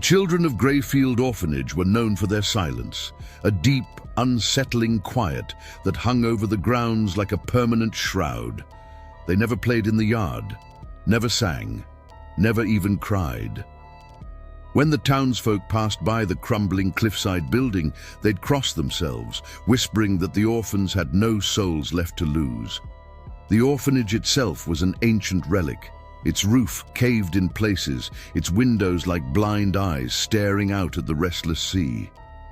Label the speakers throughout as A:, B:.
A: children of Greyfield Orphanage were known for their silence, a deep, unsettling quiet that hung over the grounds like a permanent shroud. They never played in the yard, never sang, never even cried. When the townsfolk passed by the crumbling cliffside building, they'd cross themselves, whispering that the orphans had no souls left to lose. The orphanage itself was an ancient relic, its roof caved in places, its windows like blind eyes staring out at the restless sea.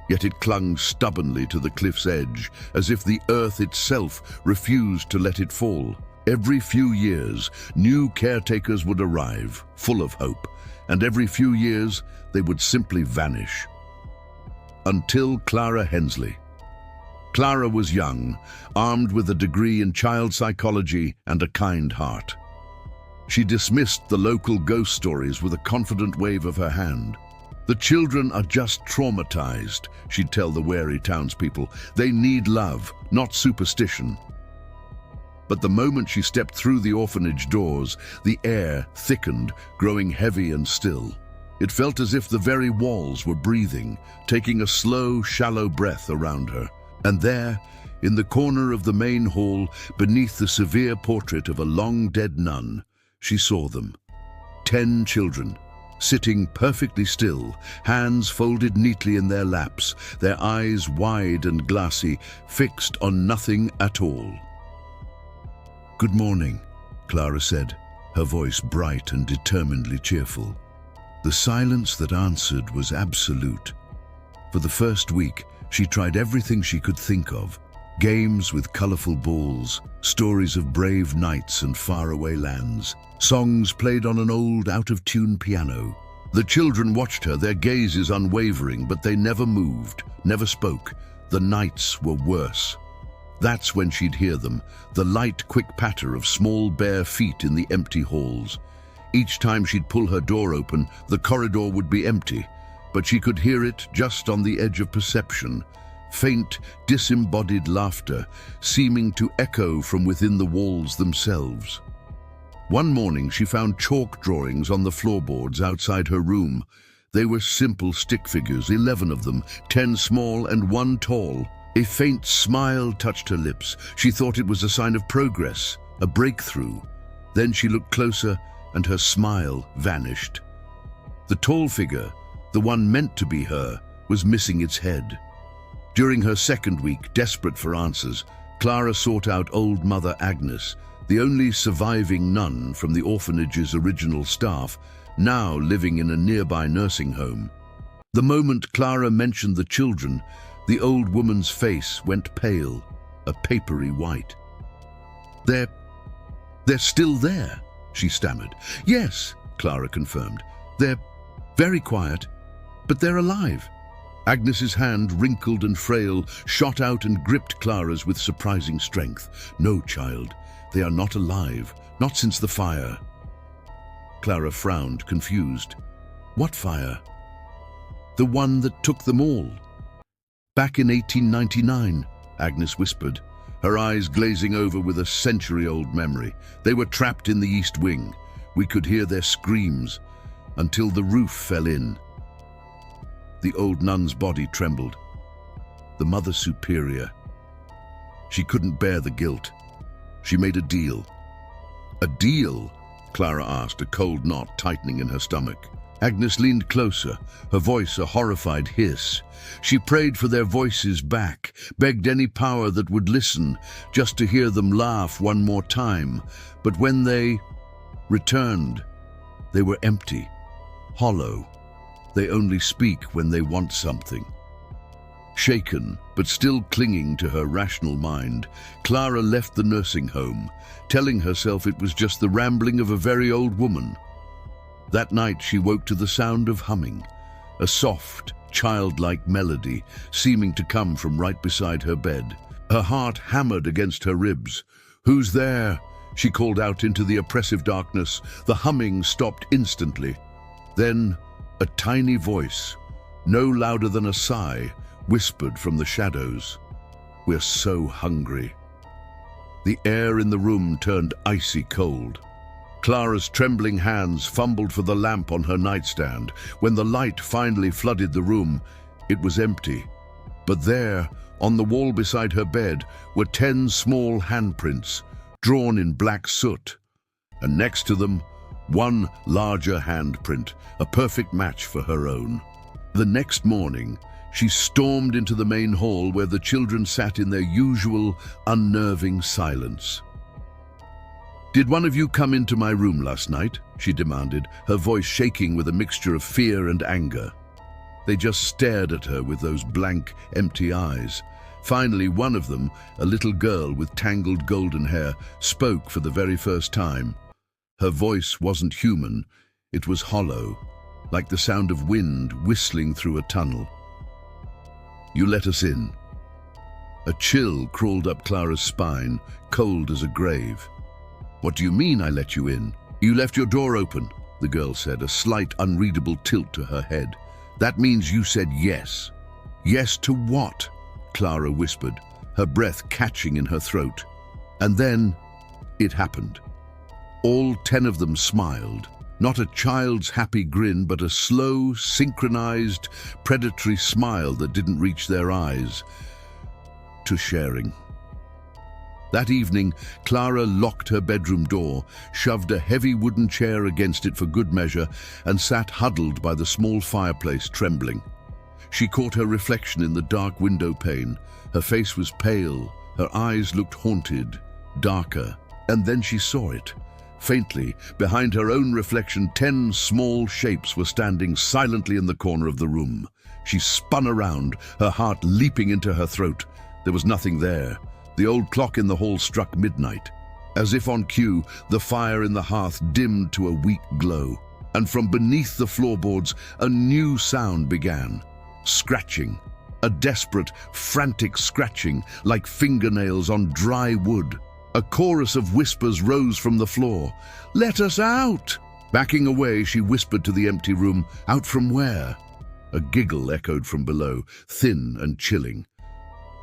A: Yet it clung stubbornly to the cliff's edge, as if the earth itself refused to let it fall. Every few years, new caretakers would arrive, full of hope, and every few years, they would simply vanish. Until Clara Hensley. Clara was young, armed with a degree in child psychology and a kind heart. She dismissed the local ghost stories with a confident wave of her hand. "The children are just traumatized," she'd tell the wary townspeople. "They need love, not superstition." But the moment she stepped through the orphanage doors, the air thickened, growing heavy and still. It felt as if the very walls were breathing, taking a slow, shallow breath around her. And there, in the corner of the main hall, beneath the severe portrait of a long-dead nun, she saw them. 10 children, sitting perfectly still, hands folded neatly in their laps, their eyes wide and glassy, fixed on nothing at all. "Good morning," Clara said, her voice bright and determinedly cheerful. The silence that answered was absolute. For the first week, she tried everything she could think of. Games with colorful balls, stories of brave knights and faraway lands, songs played on an old, out-of-tune piano. The children watched her, their gazes unwavering, but they never moved, never spoke. The nights were worse. That's when she'd hear them, the light, quick patter of small, bare feet in the empty halls. Each time she'd pull her door open, the corridor would be empty, but she could hear it just on the edge of perception. Faint, disembodied laughter, seeming to echo from within the walls themselves. One morning, she found chalk drawings on the floorboards outside her room. They were simple stick figures, 11 of them, 10 small and 1 tall. A faint smile touched her lips. She thought it was a sign of progress, a breakthrough. Then she looked closer, and her smile vanished. The tall figure, the one meant to be her, was missing its head. During her second week, desperate for answers, Clara sought out old Mother Agnes, the only surviving nun from the orphanage's original staff, now living in a nearby nursing home. The moment Clara mentioned the children, the old woman's face went pale, a papery white. They're still there," she stammered. "Yes," Clara confirmed. "They're very quiet, but they're alive." Agnes's hand, wrinkled and frail, shot out and gripped Clara's with surprising strength. "No, child, they are not alive, not since the fire." Clara frowned, confused. "What fire?" "The one that took them all." "Back in 1899, Agnes whispered, her eyes glazing over with a century-old memory. "They were trapped in the East Wing. We could hear their screams, until the roof fell in." The old nun's body trembled. The Mother Superior. She couldn't bear the guilt. She made a deal. "A deal?" Clara asked, a cold knot tightening in her stomach. Agnes leaned closer, her voice a horrified hiss. She prayed for their voices back, begged any power that would listen, just to hear them laugh one more time. But when they returned, they were empty, hollow. They only speak when they want something. Shaken, but still clinging to her rational mind, Clara left the nursing home, telling herself it was just the rambling of a very old woman. That night she woke to the sound of humming, a soft, childlike melody seeming to come from right beside her bed. Her heart hammered against her ribs. "Who's there?" she called out into the oppressive darkness. The humming stopped instantly. Then a tiny voice, no louder than a sigh, whispered from the shadows, "We're so hungry." The air in the room turned icy cold. Clara's trembling hands fumbled for the lamp on her nightstand. When the light finally flooded the room, it was empty. But there, on the wall beside her bed, were 10 small handprints, drawn in black soot. And next to them, one larger handprint, a perfect match for her own. The next morning, she stormed into the main hall where the children sat in their usual, unnerving silence. "Did one of you come into my room last night?" she demanded, her voice shaking with a mixture of fear and anger. They just stared at her with those blank, empty eyes. Finally, one of them, a little girl with tangled golden hair, spoke for the very first time. Her voice wasn't human, it was hollow, like the sound of wind whistling through a tunnel. "You let us in." A chill crawled up Clara's spine, cold as a grave. "What do you mean I let you in?" "You left your door open," the girl said, a slight, unreadable tilt to her head. "That means you said yes." "Yes to what?" Clara whispered, her breath catching in her throat. And then it happened. All 10 of them smiled. Not a child's happy grin, but a slow, synchronized, predatory smile that didn't reach their eyes. To sharing. That evening, Clara locked her bedroom door, shoved a heavy wooden chair against it for good measure, and sat huddled by the small fireplace, trembling. She caught her reflection in the dark window pane. Her face was pale, her eyes looked haunted, darker, and then she saw it. Faintly, behind her own reflection, 10 small shapes were standing silently in the corner of the room. She spun around, her heart leaping into her throat. There was nothing there. The old clock in the hall struck midnight. As if on cue, the fire in the hearth dimmed to a weak glow, and from beneath the floorboards, a new sound began. Scratching. A desperate, frantic scratching, like fingernails on dry wood. A chorus of whispers rose from the floor. "Let us out!" Backing away, she whispered to the empty room. "Out from where?" A giggle echoed from below, thin and chilling.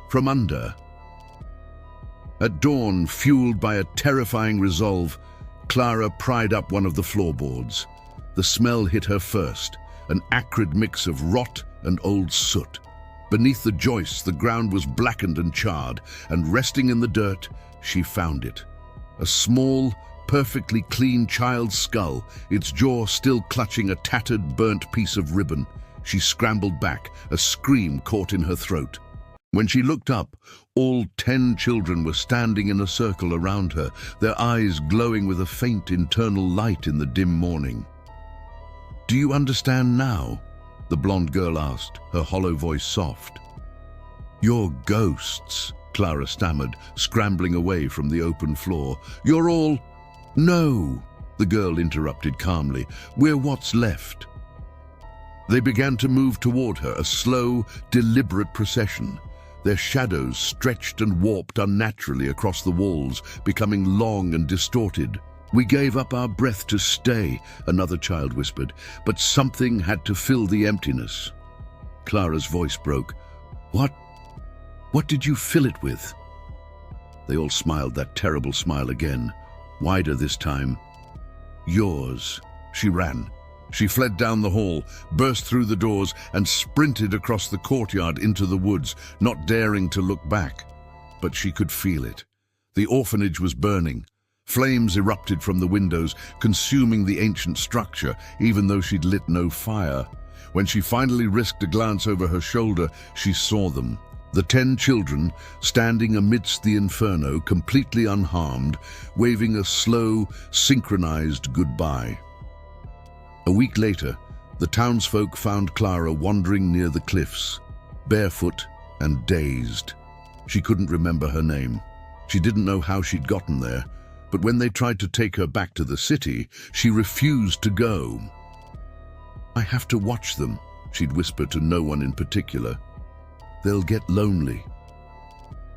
A: "From under." At dawn, fueled by a terrifying resolve, Clara pried up one of the floorboards. The smell hit her first, an acrid mix of rot and old soot. Beneath the joists, the ground was blackened and charred, and resting in the dirt, she found it. A small, perfectly clean child's skull, its jaw still clutching a tattered, burnt piece of ribbon. She scrambled back, a scream caught in her throat. When she looked up, all 10 children were standing in a circle around her, their eyes glowing with a faint internal light in the dim morning. "Do you understand now?" the blonde girl asked, her hollow voice soft. "You're ghosts," Clara stammered, scrambling away from the open floor. "You're all—" "No," the girl interrupted calmly. "We're what's left." They began to move toward her, a slow, deliberate procession. Their shadows stretched and warped unnaturally across the walls, becoming long and distorted. "We gave up our breath to stay," another child whispered, "but something had to fill the emptiness." Clara's voice broke. What did you fill it with?" They all smiled that terrible smile again, wider this time. "Yours." She ran. She fled down the hall, burst through the doors, and sprinted across the courtyard into the woods, not daring to look back. But she could feel it. The orphanage was burning. Flames erupted from the windows, consuming the ancient structure, even though she'd lit no fire. When she finally risked a glance over her shoulder, she saw them. The 10 children, standing amidst the inferno, completely unharmed, waving a slow, synchronized goodbye. A week later, the townsfolk found Clara wandering near the cliffs, barefoot and dazed. She couldn't remember her name. She didn't know how she'd gotten there, but when they tried to take her back to the city, she refused to go. "I have to watch them," she'd whisper to no one in particular. "They'll get lonely."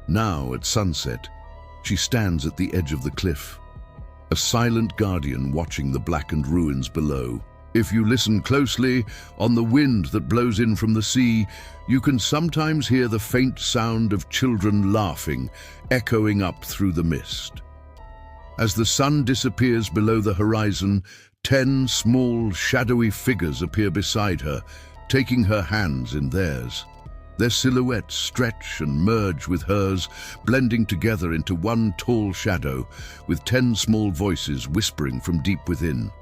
A: Now, at sunset, she stands at the edge of the cliff, a silent guardian watching the blackened ruins below. If you listen closely, on the wind that blows in from the sea, you can sometimes hear the faint sound of children laughing, echoing up through the mist. As the sun disappears below the horizon, 10 small, shadowy figures appear beside her, taking her hands in theirs. Their silhouettes stretch and merge with hers, blending together into one tall shadow, with 10 small voices whispering from deep within.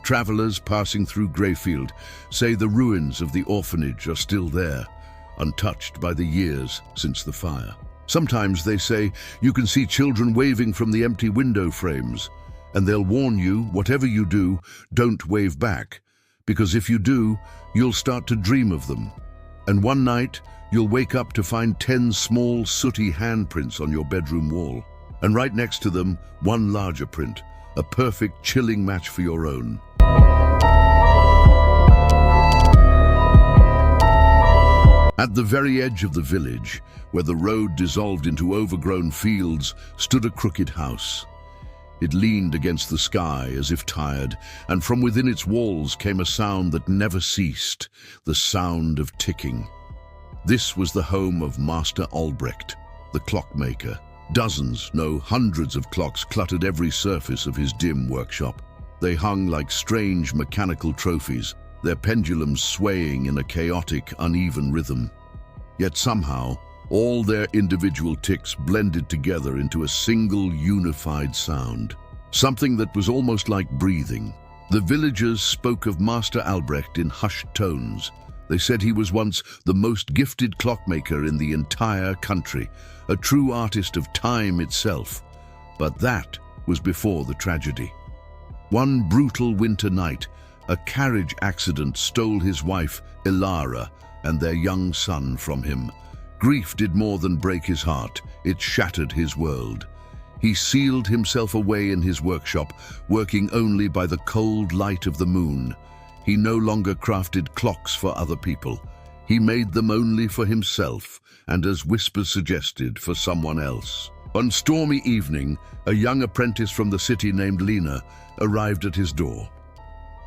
A: Travelers passing through Greyfield say the ruins of the orphanage are still there, untouched by the years since the fire. Sometimes they say you can see children waving from the empty window frames, and they'll warn you, whatever you do, don't wave back, because if you do, you'll start to dream of them. And one night, you'll wake up to find 10 small, sooty handprints on your bedroom wall, and right next to them, one larger print, a perfect chilling match for your own. At the very edge of the village, where the road dissolved into overgrown fields, stood a crooked house. It leaned against the sky as if tired, and from within its walls came a sound that never ceased, the sound of ticking. This was the home of Master Albrecht, the clockmaker. Dozens, no, hundreds of clocks cluttered every surface of his dim workshop. They hung like strange mechanical trophies, their pendulums swaying in a chaotic, uneven rhythm. Yet somehow, all their individual ticks blended together into a single unified sound, something that was almost like breathing. The villagers spoke of Master Albrecht in hushed tones. They said he was once the most gifted clockmaker in the entire country, a true artist of time itself. But that was before the tragedy. One brutal winter night, a carriage accident stole his wife, Ilara, and their young son from him. Grief did more than break his heart, it shattered his world. He sealed himself away in his workshop, working only by the cold light of the moon. He no longer crafted clocks for other people. He made them only for himself, and as whispers suggested, for someone else. One stormy evening, a young apprentice from the city named Lena arrived at his door.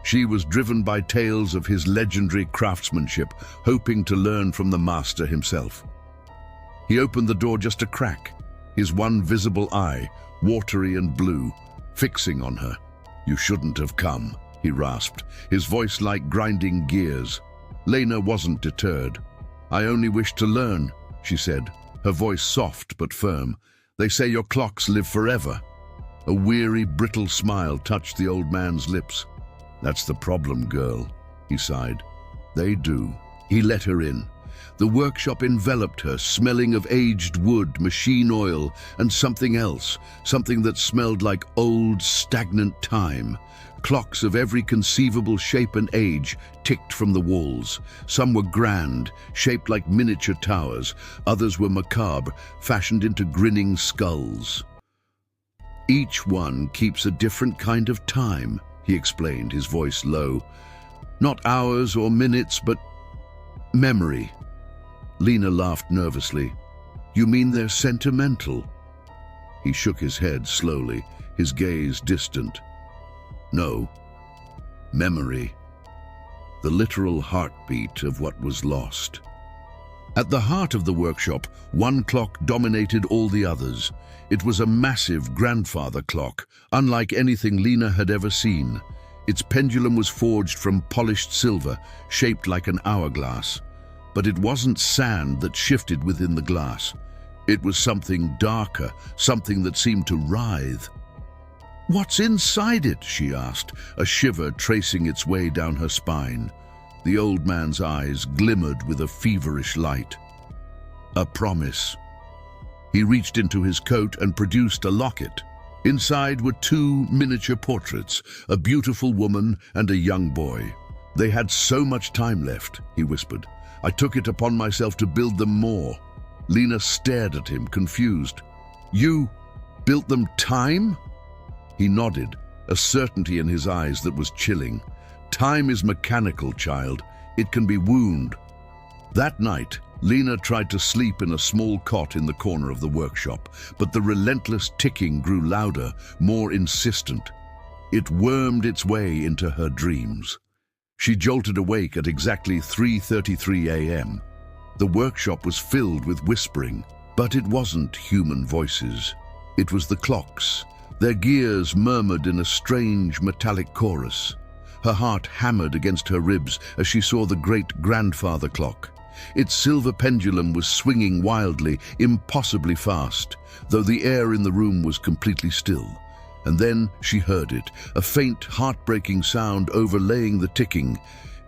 A: She was driven by tales of his legendary craftsmanship, hoping to learn from the master himself. He opened the door just a crack, his one visible eye, watery and blue, fixing on her. "You shouldn't have come," he rasped, his voice like grinding gears. Lena wasn't deterred. "I only wish to learn," she said, her voice soft but firm. "They say your clocks live forever." A weary, brittle smile touched the old man's lips. "That's the problem, girl," he sighed. "They do." He let her in. The workshop enveloped her, smelling of aged wood, machine oil, and something else, something that smelled like old, stagnant time. Clocks of every conceivable shape and age ticked from the walls. Some were grand, shaped like miniature towers. Others were macabre, fashioned into grinning skulls. "Each one keeps a different kind of time," he explained, his voice low. "Not hours or minutes, but memory." Lena laughed nervously. "You mean they're sentimental?" He shook his head slowly, his gaze distant. "No. Memory. The literal heartbeat of what was lost." At the heart of the workshop, one clock dominated all the others. It was a massive grandfather clock, unlike anything Lena had ever seen. Its pendulum was forged from polished silver, shaped like an hourglass. But it wasn't sand that shifted within the glass. It was something darker, something that seemed to writhe. "What's inside it?" she asked, a shiver tracing its way down her spine. The old man's eyes glimmered with a feverish light. "A promise." He reached into his coat and produced a locket. Inside were 2 miniature portraits, a beautiful woman and a young boy. "They had so much time left," he whispered. "I took it upon myself to build them more." Lena stared at him, confused. "You built them time?" He nodded, a certainty in his eyes that was chilling. "Time is mechanical, child. It can be wound." That night, Lena tried to sleep in a small cot in the corner of the workshop, but the relentless ticking grew louder, more insistent. It wormed its way into her dreams. She jolted awake at exactly 3:33 a.m. The workshop was filled with whispering, but it wasn't human voices. It was the clocks. Their gears murmured in a strange metallic chorus. Her heart hammered against her ribs as she saw the great-grandfather clock. Its silver pendulum was swinging wildly, impossibly fast, though the air in the room was completely still. And then she heard it, a faint, heartbreaking sound overlaying the ticking.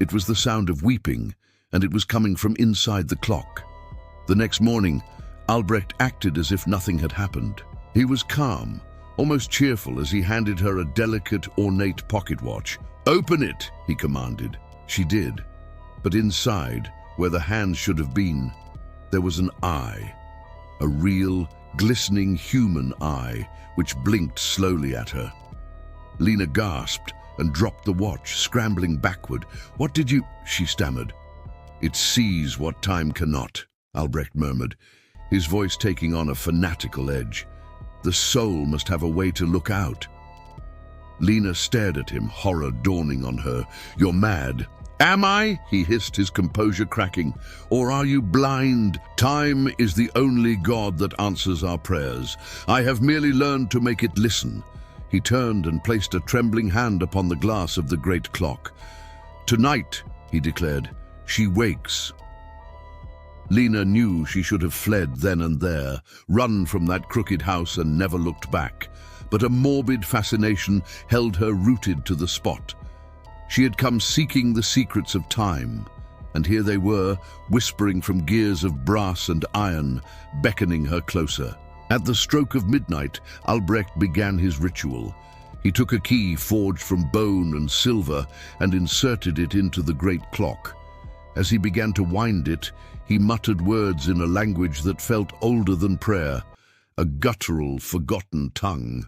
A: It was the sound of weeping, and it was coming from inside the clock. The next morning, Albrecht acted as if nothing had happened. He was calm, almost cheerful as he handed her a delicate, ornate pocket watch. "Open it," he commanded. She did, but inside, where the hands should have been, there was an eye, a real, glistening human eye, which blinked slowly at her. Lena gasped and dropped the watch, scrambling backward. "What did you—" she stammered. "It sees what time cannot," Albrecht murmured, his voice taking on a fanatical edge. "The soul must have a way to look out." Lena stared at him, horror dawning on her. "You're mad." "Am I?" he hissed, his composure cracking. "Or are you blind? Time is the only God that answers our prayers. I have merely learned to make it listen." He turned and placed a trembling hand upon the glass of the great clock. "Tonight," he declared, "she wakes." Lena knew she should have fled then and there, run from that crooked house and never looked back. But a morbid fascination held her rooted to the spot. She had come seeking the secrets of time, and here they were, whispering from gears of brass and iron, beckoning her closer. At the stroke of midnight, Albrecht began his ritual. He took a key forged from bone and silver and inserted it into the great clock. As he began to wind it, he muttered words in a language that felt older than prayer, a guttural, forgotten tongue.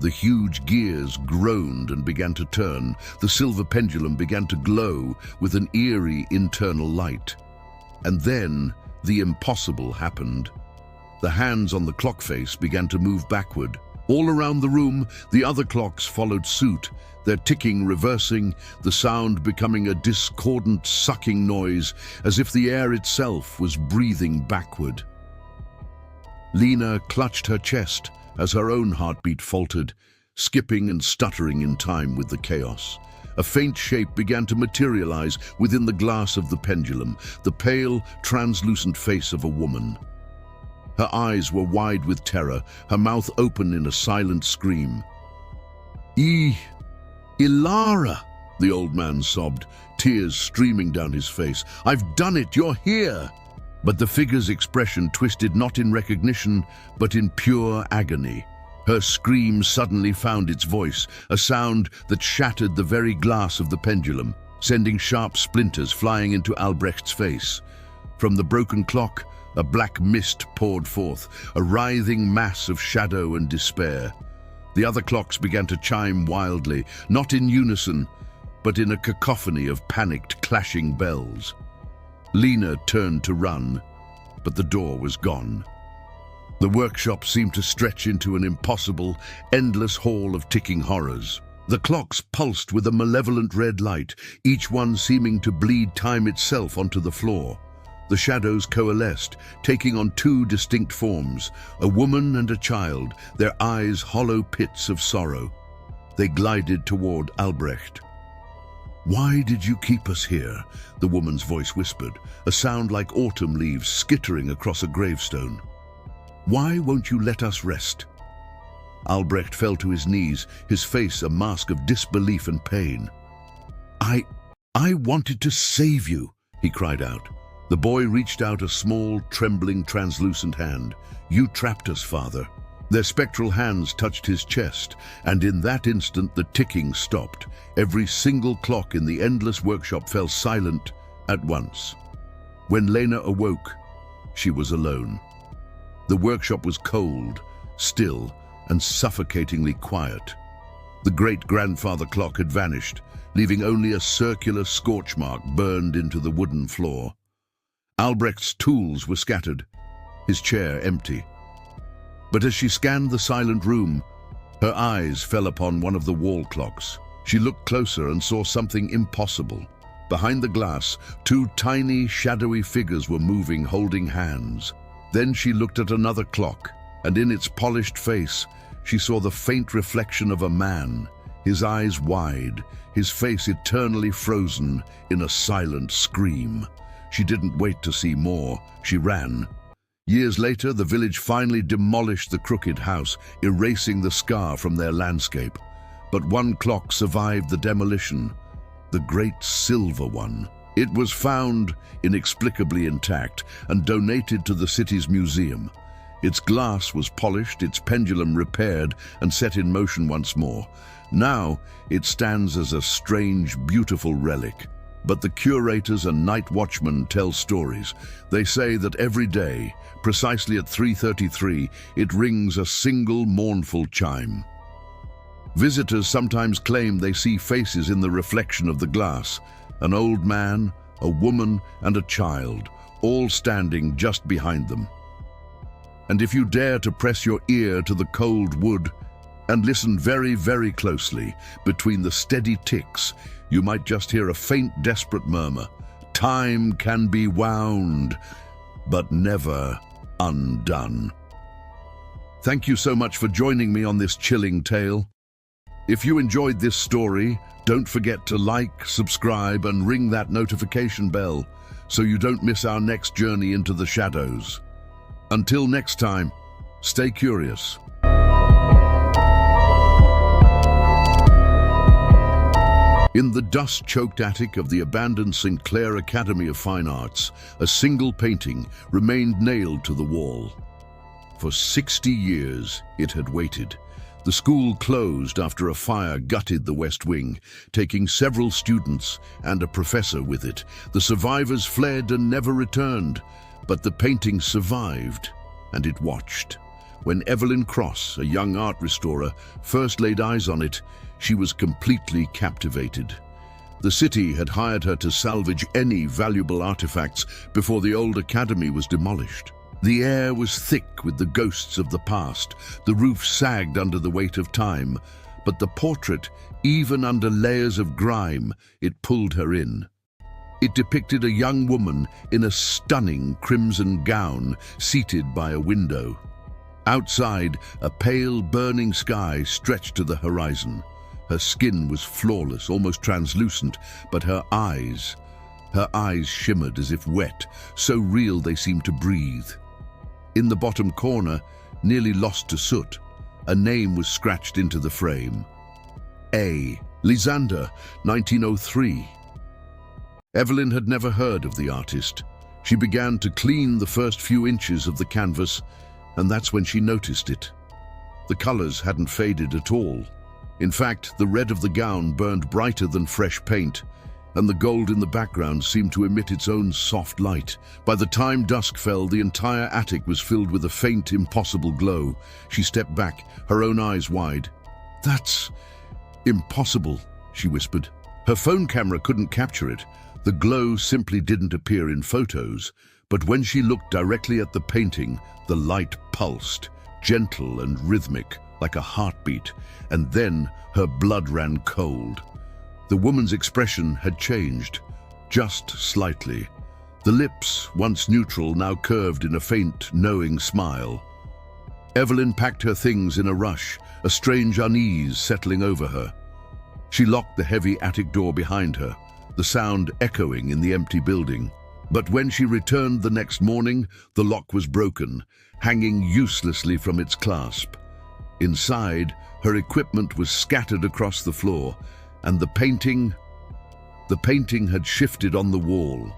A: The huge gears groaned and began to turn. The silver pendulum began to glow with an eerie internal light. And then the impossible happened. The hands on the clock face began to move backward. All around the room, the other clocks followed suit, their ticking reversing, the sound becoming a discordant sucking noise, as if the air itself was breathing backward. Lena clutched her chest as her own heartbeat faltered, skipping and stuttering in time with the chaos. A faint shape began to materialize within the glass of the pendulum, the pale, translucent face of a woman. Her eyes were wide with terror, her mouth open in a silent scream. Ilara, the old man sobbed, tears streaming down his face. "I've done it, you're here!" But the figure's expression twisted not in recognition, but in pure agony. Her scream suddenly found its voice, a sound that shattered the very glass of the pendulum, sending sharp splinters flying into Albrecht's face. From the broken clock, a black mist poured forth, a writhing mass of shadow and despair. The other clocks began to chime wildly, not in unison, but in a cacophony of panicked, clashing bells. Lena turned to run, but the door was gone. The workshop seemed to stretch into an impossible, endless hall of ticking horrors. The clocks pulsed with a malevolent red light, each one seeming to bleed time itself onto the floor. The shadows coalesced, taking on two distinct forms, a woman and a child, their eyes hollow pits of sorrow. They glided toward Albrecht. "Why did you keep us here?" the woman's voice whispered, a sound like autumn leaves skittering across a gravestone. "Why won't you let us rest?" Albrecht fell to his knees, his face a mask of disbelief and pain. I wanted to save you," he cried out. The boy reached out a small, trembling, translucent hand. "You trapped us, Father." Their spectral hands touched his chest, and in that instant the ticking stopped. Every single clock in the endless workshop fell silent at once. When Lena awoke, she was alone. The workshop was cold, still, and suffocatingly quiet. The great-grandfather clock had vanished, leaving only a circular scorch mark burned into the wooden floor. Albrecht's tools were scattered, his chair empty. But as she scanned the silent room, her eyes fell upon one of the wall clocks. She looked closer and saw something impossible. Behind the glass, two tiny, shadowy figures were moving, holding hands. Then she looked at another clock, and in its polished face, she saw the faint reflection of a man, his eyes wide, his face eternally frozen in a silent scream. She didn't wait to see more. She ran. Years later, the village finally demolished the crooked house, erasing the scar from their landscape. But one clock survived the demolition, the great silver one. It was found inexplicably intact and donated to the city's museum. Its glass was polished, its pendulum repaired and set in motion once more. Now it stands as a strange, beautiful relic. But the curators and night watchmen tell stories. They say that every day, precisely at 3:33, it rings a single mournful chime. Visitors sometimes claim they see faces in the reflection of the glass. An old man, a woman, and a child, all standing just behind them. And if you dare to press your ear to the cold wood and listen very, very closely, between the steady ticks, you might just hear a faint, desperate murmur. Time can be wound, but never undone. Thank you so much for joining me on this chilling tale. If you enjoyed this story, don't forget to like, subscribe, and ring that notification bell so you don't miss our next journey into the shadows. Until next time, stay curious. In the dust-choked attic of the abandoned St. Clair Academy of Fine Arts, a single painting remained nailed to the wall. For 60 years, it had waited. The school closed after a fire gutted the West Wing, taking several students and a professor with it. The survivors fled and never returned, but the painting survived, and it watched. When Evelyn Cross, a young art restorer, first laid eyes on it, she was completely captivated. The city had hired her to salvage any valuable artifacts before the old academy was demolished. The air was thick with the ghosts of the past. The roof sagged under the weight of time, but the portrait, even under layers of grime, it pulled her in. It depicted a young woman in a stunning crimson gown, seated by a window. Outside, a pale, burning sky stretched to the horizon. Her skin was flawless, almost translucent, but her eyes shimmered as if wet, so real they seemed to breathe. In the bottom corner, nearly lost to soot, a name was scratched into the frame. A. Lysander, 1903. Evelyn had never heard of the artist. She began to clean the first few inches of the canvas, and that's when she noticed it. The colors hadn't faded at all. In fact, the red of the gown burned brighter than fresh paint, and the gold in the background seemed to emit its own soft light. By the time dusk fell, the entire attic was filled with a faint, impossible glow. She stepped back, her own eyes wide. "That's impossible," she whispered. Her phone camera couldn't capture it. The glow simply didn't appear in photos. But when she looked directly at the painting, the light pulsed, gentle and rhythmic, like a heartbeat, and then her blood ran cold. The woman's expression had changed, just slightly. The lips, once neutral, now curved in a faint, knowing smile. Evelyn packed her things in a rush, a strange unease settling over her. She locked the heavy attic door behind her, the sound echoing in the empty building. But when she returned the next morning, the lock was broken, hanging uselessly from its clasp. Inside, her equipment was scattered across the floor, and the painting had shifted on the wall.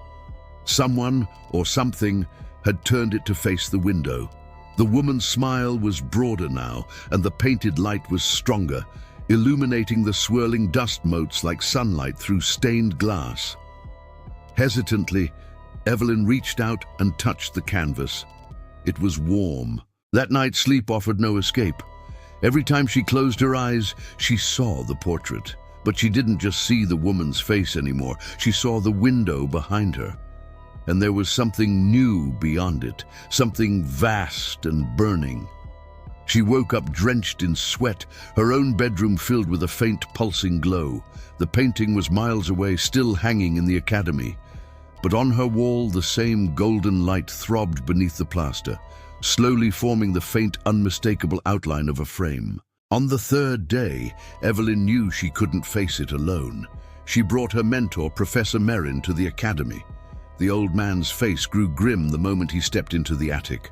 A: Someone or something had turned it to face the window. The woman's smile was broader now, and the painted light was stronger, illuminating the swirling dust motes like sunlight through stained glass. Hesitantly, Evelyn reached out and touched the canvas. It was warm. That night, sleep offered no escape. Every time she closed her eyes, she saw the portrait. But she didn't just see the woman's face anymore. She saw the window behind her. And there was something new beyond it, something vast and burning. She woke up drenched in sweat, her own bedroom filled with a faint pulsing glow. The painting was miles away, still hanging in the academy. But on her wall, the same golden light throbbed beneath the plaster. slowly forming the faint, unmistakable outline of a frame. On the third day, Evelyn knew she couldn't face it alone. She brought her mentor, Professor Merrin, to the academy. The old man's face grew grim the moment he stepped into the attic.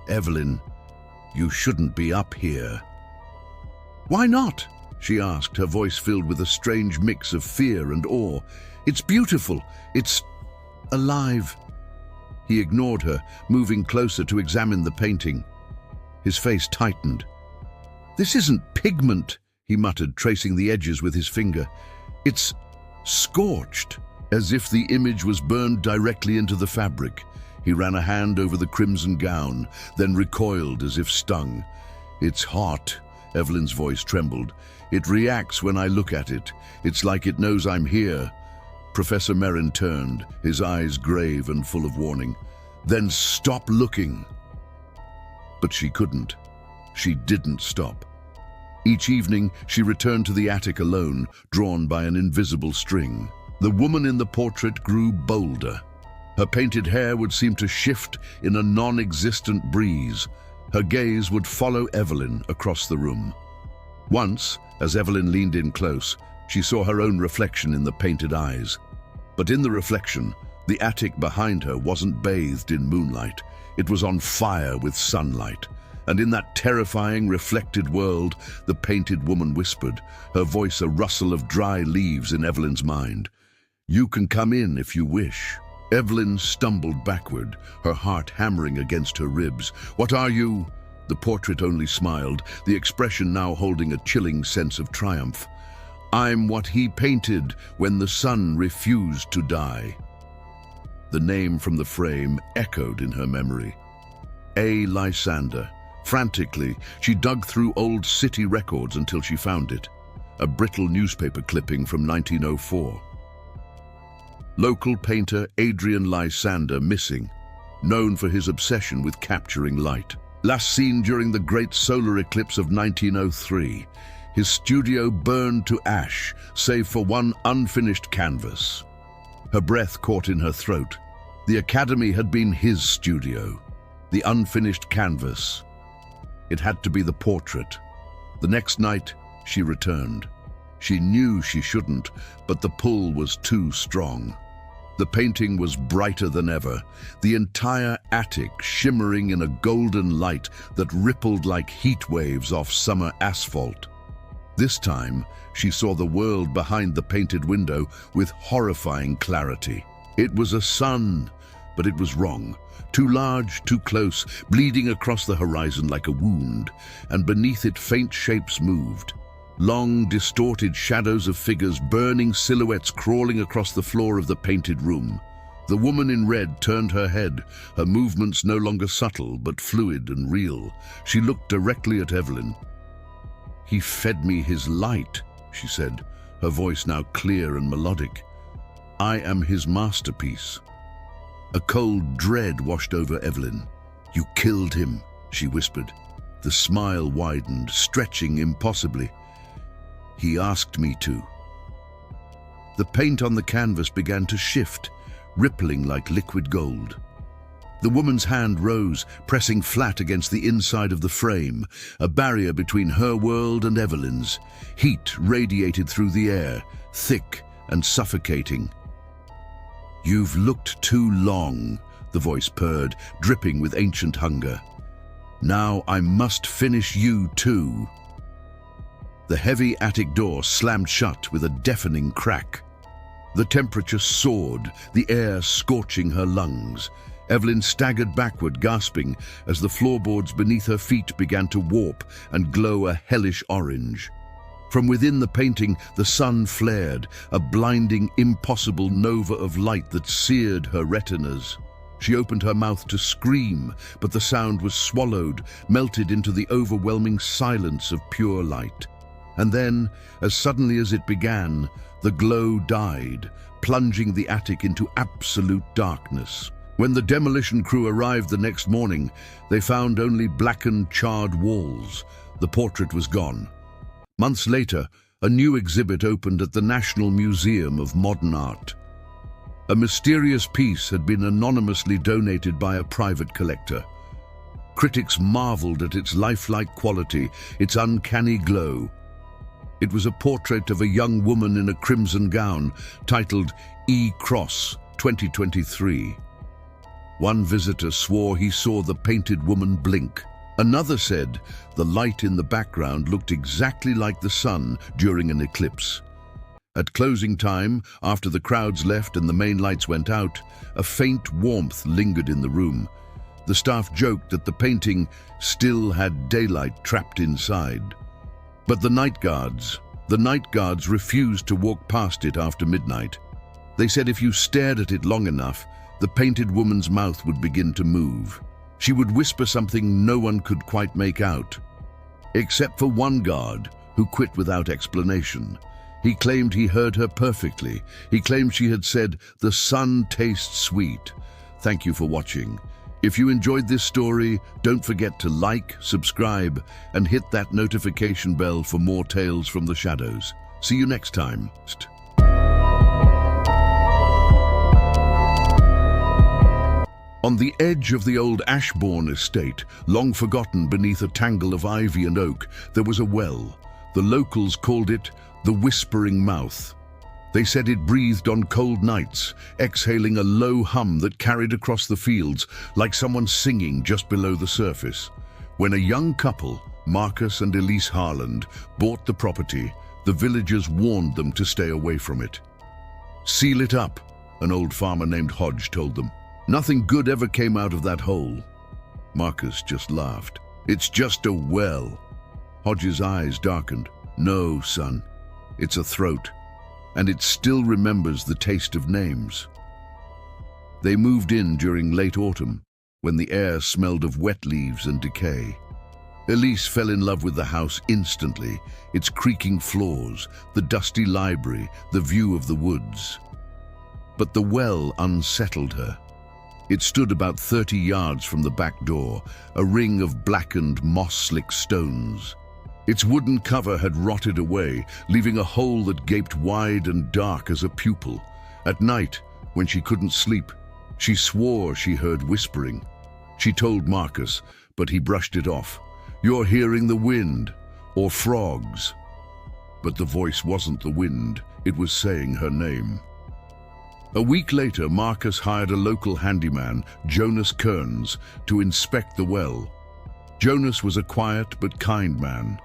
A: "Evelyn, you shouldn't be up here." "Why not?" she asked, her voice filled with a strange mix of fear and awe. "It's beautiful. It's alive." He ignored her, moving closer to examine the painting. His face tightened. "This isn't pigment," he muttered, tracing the edges with his finger. "It's scorched." As if the image was burned directly into the fabric, he ran a hand over the crimson gown, then recoiled as if stung. "It's hot," Evelyn's voice trembled. "It reacts when I look at it. It's like it knows I'm here." Professor Merrin turned, his eyes grave and full of warning. "Then stop looking." But she couldn't. She didn't stop. Each evening, she returned to the attic alone, drawn by an invisible string. The woman in the portrait grew bolder. Her painted hair would seem to shift in a non-existent breeze. Her gaze would follow Evelyn across the room. Once, as Evelyn leaned in close, she saw her own reflection in the painted eyes. But in the reflection, the attic behind her wasn't bathed in moonlight. It was on fire with sunlight. And in that terrifying, reflected world, the painted woman whispered, her voice a rustle of dry leaves in Evelyn's mind. "You can come in if you wish." Evelyn stumbled backward, her heart hammering against her ribs. "What are you?" The portrait only smiled, the expression now holding a chilling sense of triumph. "I'm what he painted when the sun refused to die." The name from the frame echoed in her memory. A. Lysander. Frantically, she dug through old city records until she found it. A brittle newspaper clipping from 1904. Local painter Adrian Lysander missing, known for his obsession with capturing light. Last seen during the great solar eclipse of 1903, his studio burned to ash, save for one unfinished canvas. Her breath caught in her throat. The academy had been his studio. The unfinished canvas. It had to be the portrait. The next night, she returned. She knew she shouldn't, but the pull was too strong. The painting was brighter than ever, the entire attic shimmering in a golden light that rippled like heat waves off summer asphalt. This time, she saw the world behind the painted window with horrifying clarity. It was a sun, but it was wrong. Too large, too close, bleeding across the horizon like a wound, and beneath it faint shapes moved. Long, distorted shadows of figures, burning silhouettes crawling across the floor of the painted room. The woman in red turned her head, her movements no longer subtle, but fluid and real. She looked directly at Evelyn. "He fed me his light," she said, her voice now clear and melodic. "I am his masterpiece." A cold dread washed over Evelyn. "You killed him," she whispered. The smile widened, stretching impossibly. "He asked me to." The paint on the canvas began to shift, rippling like liquid gold. The woman's hand rose, pressing flat against the inside of the frame, a barrier between her world and Evelyn's. Heat radiated through the air, thick and suffocating. "You've looked too long," the voice purred, dripping with ancient hunger. "Now I must finish you too." The heavy attic door slammed shut with a deafening crack. The temperature soared, the air scorching her lungs. Evelyn staggered backward, gasping, as the floorboards beneath her feet began to warp and glow a hellish orange. From within the painting, the sun flared, a blinding, impossible nova of light that seared her retinas. She opened her mouth to scream, but the sound was swallowed, melted into the overwhelming silence of pure light. And then, as suddenly as it began, the glow died, plunging the attic into absolute darkness. When the demolition crew arrived the next morning, they found only blackened, charred walls. The portrait was gone. Months later, a new exhibit opened at the National Museum of Modern Art. A mysterious piece had been anonymously donated by a private collector. Critics marveled at its lifelike quality, its uncanny glow. It was a portrait of a young woman in a crimson gown, titled E-Cross 2023. One visitor swore he saw the painted woman blink. Another said the light in the background looked exactly like the sun during an eclipse. At closing time, after the crowds left and the main lights went out, a faint warmth lingered in the room. The staff joked that the painting still had daylight trapped inside. But the night guards refused to walk past it after midnight. They said if you stared at it long enough, the painted woman's mouth would begin to move. She would whisper something no one could quite make out. Except for one guard, who quit without explanation. He claimed he heard her perfectly. He claimed she had said, "The sun tastes sweet." Thank you for watching. If you enjoyed this story, don't forget to like, subscribe, and hit that notification bell for more tales from the shadows. See you next time. On the edge of the old Ashbourne estate, long forgotten beneath a tangle of ivy and oak, there was a well. The locals called it the Whispering Mouth. They said it breathed on cold nights, exhaling a low hum that carried across the fields like someone singing just below the surface. When a young couple, Marcus and Elise Harland, bought the property, the villagers warned them to stay away from it. "Seal it up," an old farmer named Hodge told them. "Nothing good ever came out of that hole." Marcus just laughed. "It's just a well." Hodge's eyes darkened. "No, son, it's a throat. And it still remembers the taste of names." They moved in during late autumn, when the air smelled of wet leaves and decay. Elise fell in love with the house instantly, its creaking floors, the dusty library, the view of the woods. But the well unsettled her. It stood about 30 yards from the back door, a ring of blackened, moss-slick stones. Its wooden cover had rotted away, leaving a hole that gaped wide and dark as a pupil. At night, when she couldn't sleep, she swore she heard whispering. She told Marcus, but he brushed it off. "You're hearing the wind, or frogs." But the voice wasn't the wind, it was saying her name. A week later, Marcus hired a local handyman, Jonas Kearns, to inspect the well. Jonas was a quiet but kind man.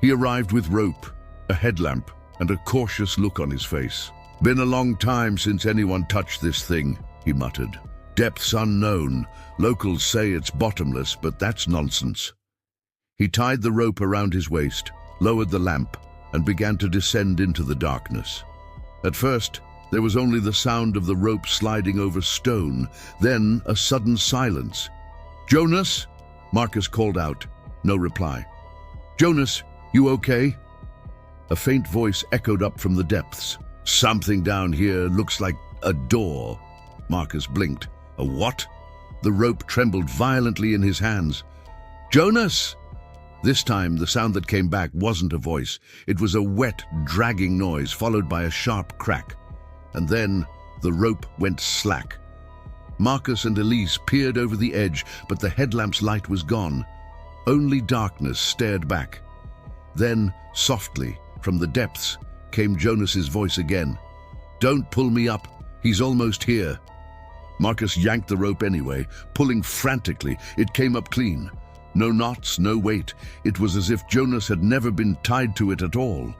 A: He arrived with rope, a headlamp, and a cautious look on his face. "Been a long time since anyone touched this thing," he muttered. "Depths unknown. Locals say it's bottomless, but that's nonsense." He tied the rope around his waist, lowered the lamp, and began to descend into the darkness. At first, there was only the sound of the rope sliding over stone, then a sudden silence. "Jonas?" Marcus called out. No reply. "Jonas, you okay?" A faint voice echoed up from the depths. "Something down here looks like a door." Marcus blinked. "A what?" The rope trembled violently in his hands. "Jonas!" This time, the sound that came back wasn't a voice. It was a wet, dragging noise, followed by a sharp crack. And then, the rope went slack. Marcus and Elise peered over the edge, but the headlamp's light was gone. Only darkness stared back. Then, softly, from the depths, came Jonas's voice again. "Don't pull me up. He's almost here." Marcus yanked the rope anyway, pulling frantically. It came up clean. No knots, no weight. It was as if Jonas had never been tied to it at all.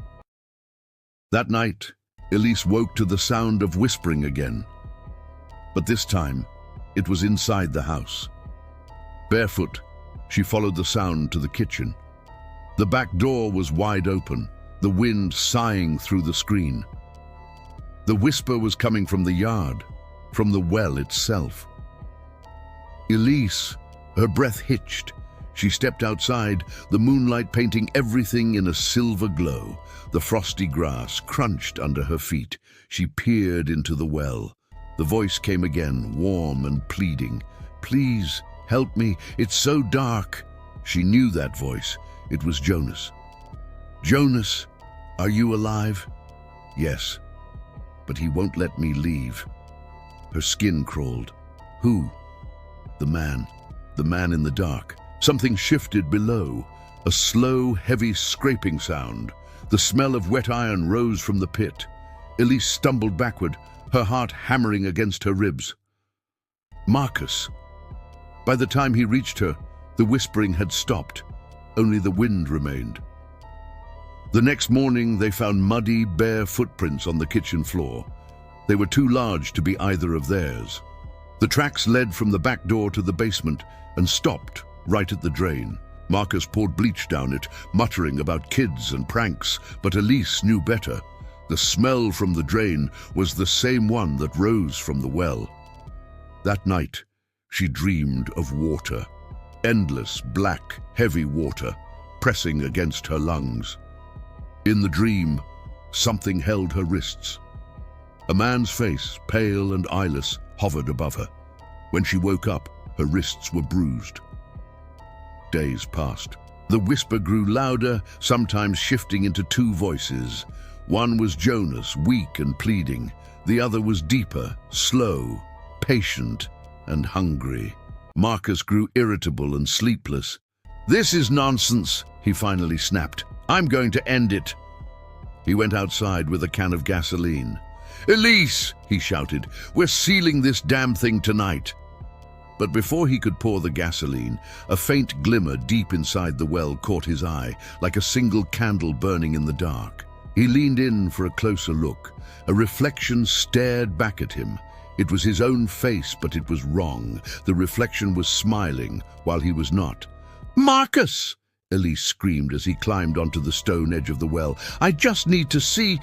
A: That night, Elise woke to the sound of whispering again. But this time, it was inside the house. Barefoot, she followed the sound to the kitchen. The back door was wide open, the wind sighing through the screen. The whisper was coming from the yard, from the well itself. Elise, her breath hitched. She stepped outside, the moonlight painting everything in a silver glow. The frosty grass crunched under her feet. She peered into the well. The voice came again, warm and pleading. "Please, help me. It's so dark." She knew that voice. It was Jonas. "Jonas, are you alive?" "Yes, but he won't let me leave." Her skin crawled. "Who?" The man in the dark. Something shifted below, a slow, heavy scraping sound. The smell of wet iron rose from the pit. Elise stumbled backward, her heart hammering against her ribs. Marcus! By the time he reached her, the whispering had stopped. Only the wind remained. The next morning, they found muddy, bare footprints on the kitchen floor. They were too large to be either of theirs. The tracks led from the back door to the basement and stopped right at the drain. Marcus poured bleach down it, muttering about kids and pranks, but Elise knew better. The smell from the drain was the same one that rose from the well. That night, she dreamed of water. Endless, black, heavy water, pressing against her lungs. In the dream, something held her wrists. A man's face, pale and eyeless, hovered above her. When she woke up, her wrists were bruised. Days passed. The whisper grew louder, sometimes shifting into two voices. One was Jonas, weak and pleading. The other was deeper, slow, patient and hungry. Marcus grew irritable and sleepless. "This is nonsense," he finally snapped. "I'm going to end it." He went outside with a can of gasoline. "Elise," he shouted, "we're sealing this damn thing tonight." But before he could pour the gasoline, a faint glimmer deep inside the well caught his eye, like a single candle burning in the dark. He leaned in for a closer look. A reflection stared back at him. It was his own face, but it was wrong. The reflection was smiling, while he was not. "Marcus!" Elise screamed as he climbed onto the stone edge of the well. "I just need to see—"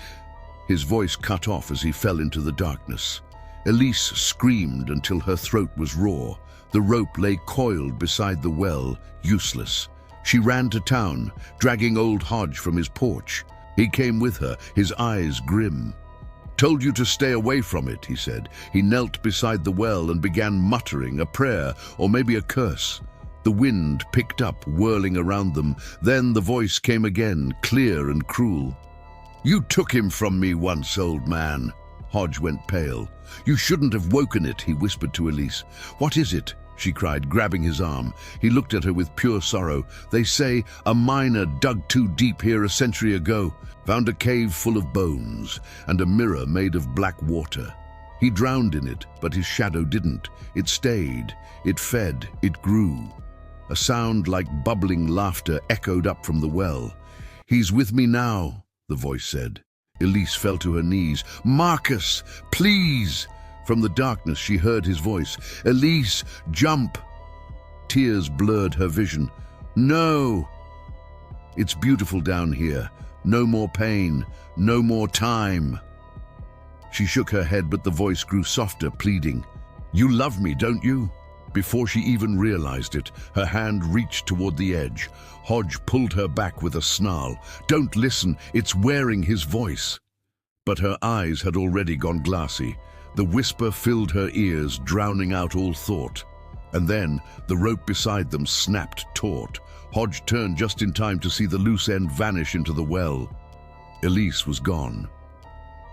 A: His voice cut off as he fell into the darkness. Elise screamed until her throat was raw. The rope lay coiled beside the well, useless. She ran to town, dragging old Hodge from his porch. He came with her, his eyes grim. "Told you to stay away from it," he said. He knelt beside the well and began muttering a prayer, or maybe a curse. The wind picked up, whirling around them. Then the voice came again, clear and cruel. "You took him from me once, old man." Hodge went pale. "You shouldn't have woken it," he whispered to Elise. "What is it?" she cried, grabbing his arm. He looked at her with pure sorrow. "They say a miner dug too deep here a century ago, found a cave full of bones, and a mirror made of black water. He drowned in it, but his shadow didn't. It stayed, it fed, it grew." A sound like bubbling laughter echoed up from the well. "He's with me now," the voice said. Elise fell to her knees. "Marcus, please!" From the darkness she heard his voice. "Elise, jump!" Tears blurred her vision. "No!" "It's beautiful down here. No more pain. No more time." She shook her head, but the voice grew softer, pleading. "You love me, don't you?" Before she even realized it, her hand reached toward the edge. Hodge pulled her back with a snarl. "Don't listen, it's wearing his voice." But her eyes had already gone glassy. The whisper filled her ears, drowning out all thought. And then the rope beside them snapped taut. Hodge turned just in time to see the loose end vanish into the well. Elise was gone.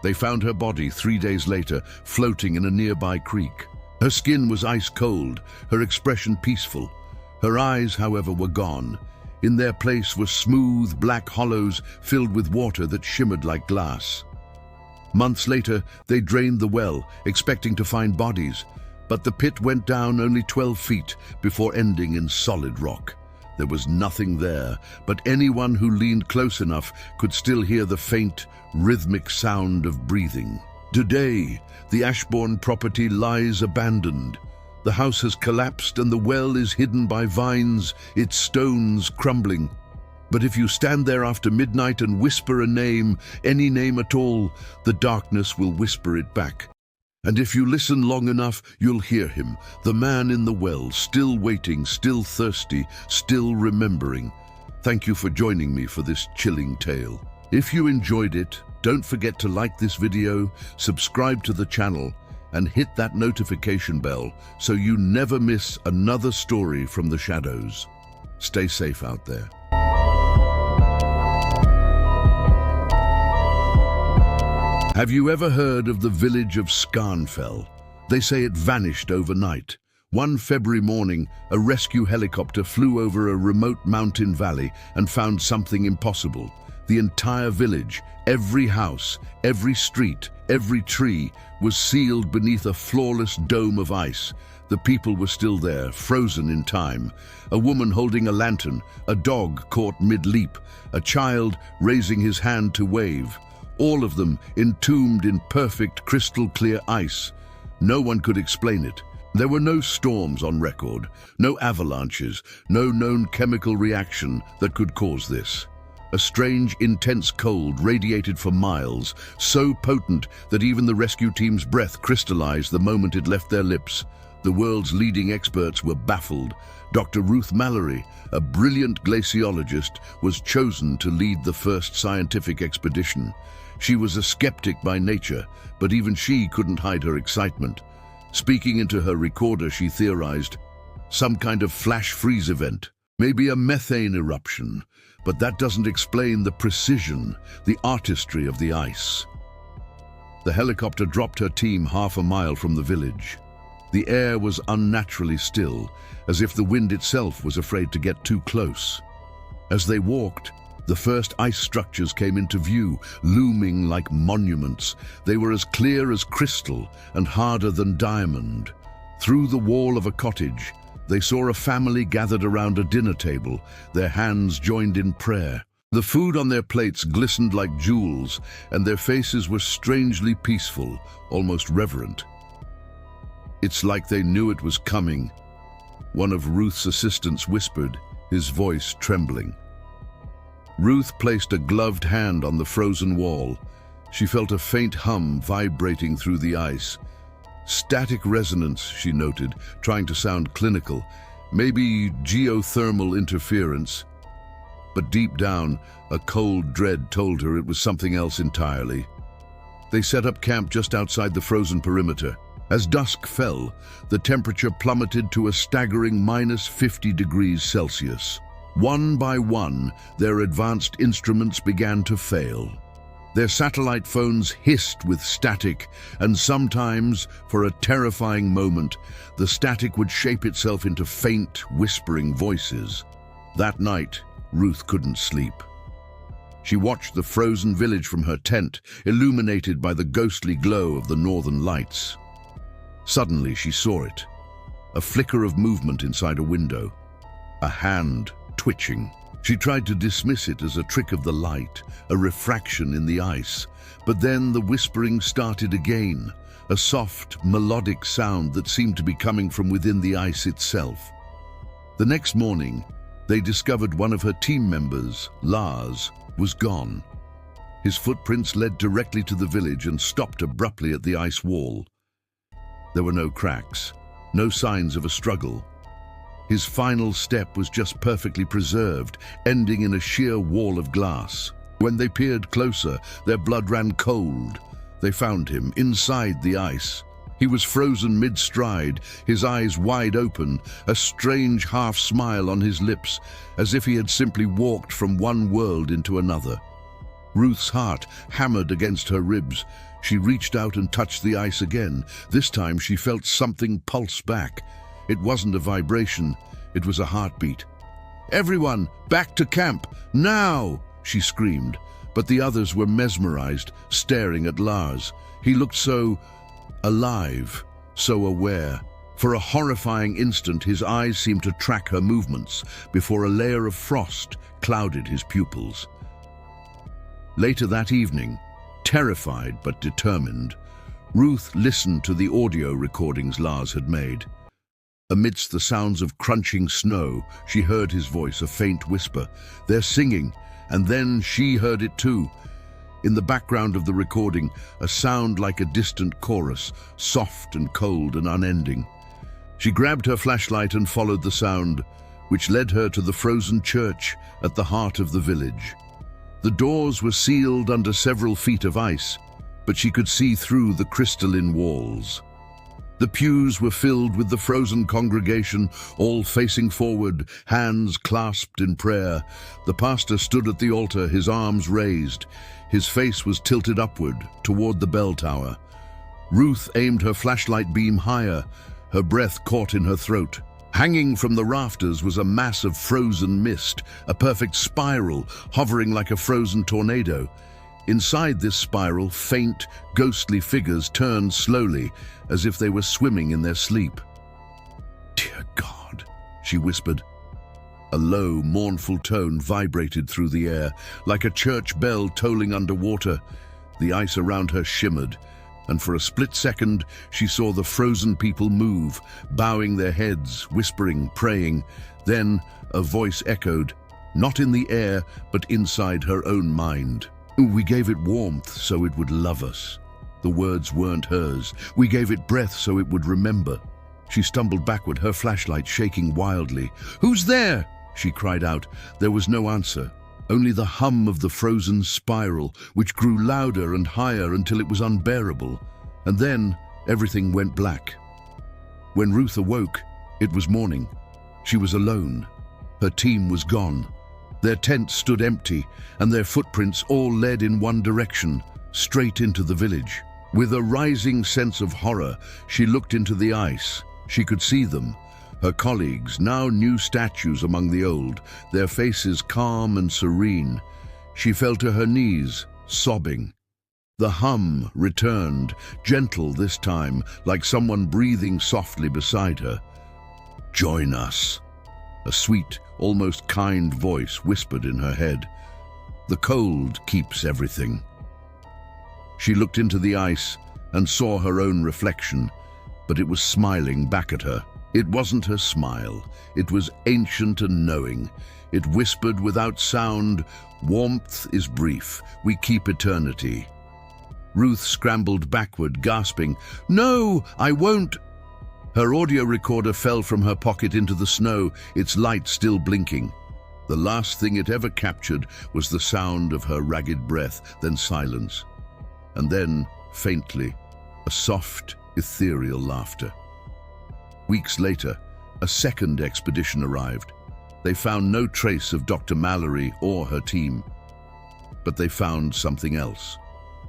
A: They found her body 3 days later, floating in a nearby creek. Her skin was ice cold, her expression peaceful. Her eyes, however, were gone. In their place were smooth, black hollows filled with water that shimmered like glass. Months later, they drained the well, expecting to find bodies, but the pit went down only 12 feet before ending in solid rock. There was nothing there, but anyone who leaned close enough could still hear the faint, rhythmic sound of breathing. Today, the Ashbourne property lies abandoned. The house has collapsed and the well is hidden by vines, its stones crumbling. But if you stand there after midnight and whisper a name, any name at all, the darkness will whisper it back. And if you listen long enough, you'll hear him, the man in the well, still waiting, still thirsty, still remembering. Thank you for joining me for this chilling tale. If you enjoyed it, don't forget to like this video, subscribe to the channel, and hit that notification bell so you never miss another story from the shadows. Stay safe out there. Have you ever heard of the village of Scarnfell? They say it vanished overnight. One February morning, a rescue helicopter flew over a remote mountain valley and found something impossible. The entire village, every house, every street, every tree, was sealed beneath a flawless dome of ice. The people were still there, frozen in time. A woman holding a lantern, a dog caught mid-leap, a child raising his hand to wave. All of them entombed in perfect crystal-clear ice. No one could explain it. There were no storms on record, no avalanches, no known chemical reaction that could cause this. A strange, intense cold radiated for miles, so potent that even the rescue team's breath crystallized the moment it left their lips. The world's leading experts were baffled. Dr. Ruth Mallory, a brilliant glaciologist, was chosen to lead the first scientific expedition. She was a skeptic by nature, but even she couldn't hide her excitement. Speaking into her recorder, she theorized, some kind of flash freeze event, maybe a methane eruption, but that doesn't explain the precision, the artistry of the ice. The helicopter dropped her team half a mile from the village. The air was unnaturally still, as if the wind itself was afraid to get too close. As they walked, the first ice structures came into view, looming like monuments. They were as clear as crystal and harder than diamond. Through the wall of a cottage, they saw a family gathered around a dinner table, their hands joined in prayer. The food on their plates glistened like jewels, and their faces were strangely peaceful, almost reverent. It's like they knew it was coming, one of Ruth's assistants whispered, his voice trembling. Ruth placed a gloved hand on the frozen wall. She felt a faint hum vibrating through the ice. Static resonance, she noted, trying to sound clinical. Maybe geothermal interference. But deep down, a cold dread told her it was something else entirely. They set up camp just outside the frozen perimeter. As dusk fell, the temperature plummeted to a staggering -50 degrees Celsius. One by one, their advanced instruments began to fail. Their satellite phones hissed with static, and sometimes, for a terrifying moment, the static would shape itself into faint, whispering voices. That night, Ruth couldn't sleep. She watched the frozen village from her tent, illuminated by the ghostly glow of the northern lights. Suddenly, she saw it. A flicker of movement inside a window. A hand twitching. She tried to dismiss it as a trick of the light, a refraction in the ice. But then the whispering started again, a soft, melodic sound that seemed to be coming from within the ice itself. The next morning, they discovered one of her team members, Lars, was gone. His footprints led directly to the village and stopped abruptly at the ice wall. There were no cracks, no signs of a struggle. His final step was just perfectly preserved, ending in a sheer wall of glass. When they peered closer, their blood ran cold. They found him inside the ice. He was frozen mid-stride, his eyes wide open, a strange half-smile on his lips, as if he had simply walked from one world into another. Ruth's heart hammered against her ribs. She reached out and touched the ice again. This time she felt something pulse back. It wasn't a vibration, it was a heartbeat. "Everyone, back to camp, now!" she screamed. But the others were mesmerized, staring at Lars. He looked so alive, so aware. For a horrifying instant, his eyes seemed to track her movements before a layer of frost clouded his pupils. Later that evening, terrified but determined, Ruth listened to the audio recordings Lars had made. Amidst the sounds of crunching snow, she heard his voice, a faint whisper. "They're singing," and then she heard it too. In the background of the recording, a sound like a distant chorus, soft and cold and unending. She grabbed her flashlight and followed the sound, which led her to the frozen church at the heart of the village. The doors were sealed under several feet of ice, but she could see through the crystalline walls. The pews were filled with the frozen congregation, all facing forward, hands clasped in prayer. The pastor stood at the altar, his arms raised. His face was tilted upward, toward the bell tower. Ruth aimed her flashlight beam higher, her breath caught in her throat. Hanging from the rafters was a mass of frozen mist, a perfect spiral, hovering like a frozen tornado. Inside this spiral, faint, ghostly figures turned slowly, as if they were swimming in their sleep. "Dear God," she whispered. A low, mournful tone vibrated through the air, like a church bell tolling underwater. The ice around her shimmered, and for a split second she saw the frozen people move, bowing their heads, whispering, praying. Then a voice echoed, not in the air, but inside her own mind. "We gave it warmth so it would love us." The words weren't hers. "We gave it breath so it would remember." She stumbled backward, her flashlight shaking wildly. "Who's there?" she cried out. There was no answer, only the hum of the frozen spiral, which grew louder and higher until it was unbearable. And then everything went black. When Ruth awoke, it was morning. She was alone. Her team was gone. Their tent stood empty, and their footprints all led in one direction, straight into the village. With a rising sense of horror, she looked into the ice. She could see them, her colleagues, now new statues among the old, their faces calm and serene. She fell to her knees, sobbing. The hum returned, gentle this time, like someone breathing softly beside her. "Join us," a sweet, almost kind voice whispered in her head. "The cold keeps everything." She looked into the ice and saw her own reflection, but it was smiling back at her. It wasn't her smile. It was ancient and knowing. It whispered without sound, "Warmth is brief. We keep eternity." Ruth scrambled backward, gasping, "No, I won't!" Her audio recorder fell from her pocket into the snow, its light still blinking. The last thing it ever captured was the sound of her ragged breath, then silence. And then, faintly, a soft, ethereal laughter. Weeks later, a second expedition arrived. They found no trace of Dr. Mallory or her team. But they found something else.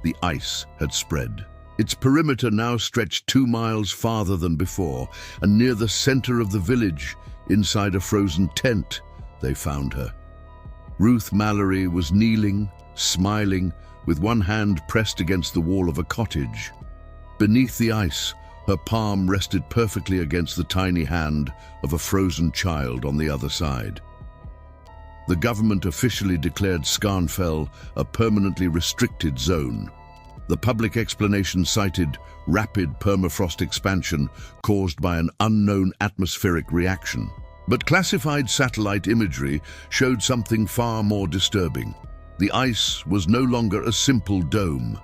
A: The ice had spread. Its perimeter now stretched 2 miles farther than before, and near the center of the village, inside a frozen tent, they found her. Ruth Mallory was kneeling, smiling, with one hand pressed against the wall of a cottage. Beneath the ice, her palm rested perfectly against the tiny hand of a frozen child on the other side. The government officially declared Skarnfell a permanently restricted zone. The public explanation cited rapid permafrost expansion caused by an unknown atmospheric reaction. But classified satellite imagery showed something far more disturbing. The ice was no longer a simple dome.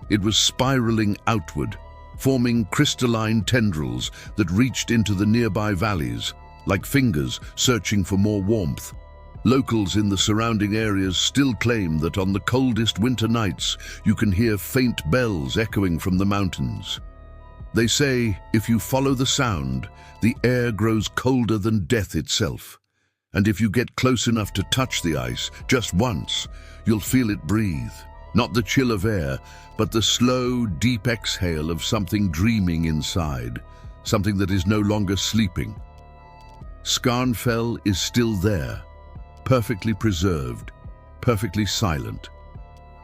A: It was spiraling outward, forming crystalline tendrils that reached into the nearby valleys, like fingers searching for more warmth. Locals in the surrounding areas still claim that on the coldest winter nights, you can hear faint bells echoing from the mountains. They say if you follow the sound, the air grows colder than death itself. And if you get close enough to touch the ice, just once, you'll feel it breathe. Not the chill of air, but the slow, deep exhale of something dreaming inside, something that is no longer sleeping. Skarnfell is still there, perfectly preserved, perfectly silent.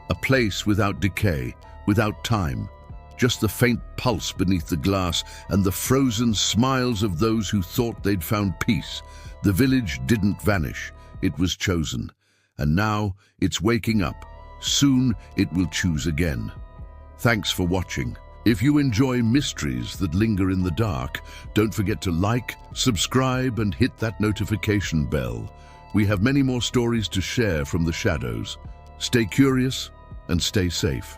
A: A place without decay, without time, just the faint pulse beneath the glass and the frozen smiles of those who thought they'd found peace. The village didn't vanish, it was chosen. And now it's waking up. Soon it will choose again. Thanks for watching. If you enjoy mysteries that linger in the dark, don't forget to like, subscribe, and hit that notification bell. We have many more stories to share from the shadows. Stay curious and stay safe.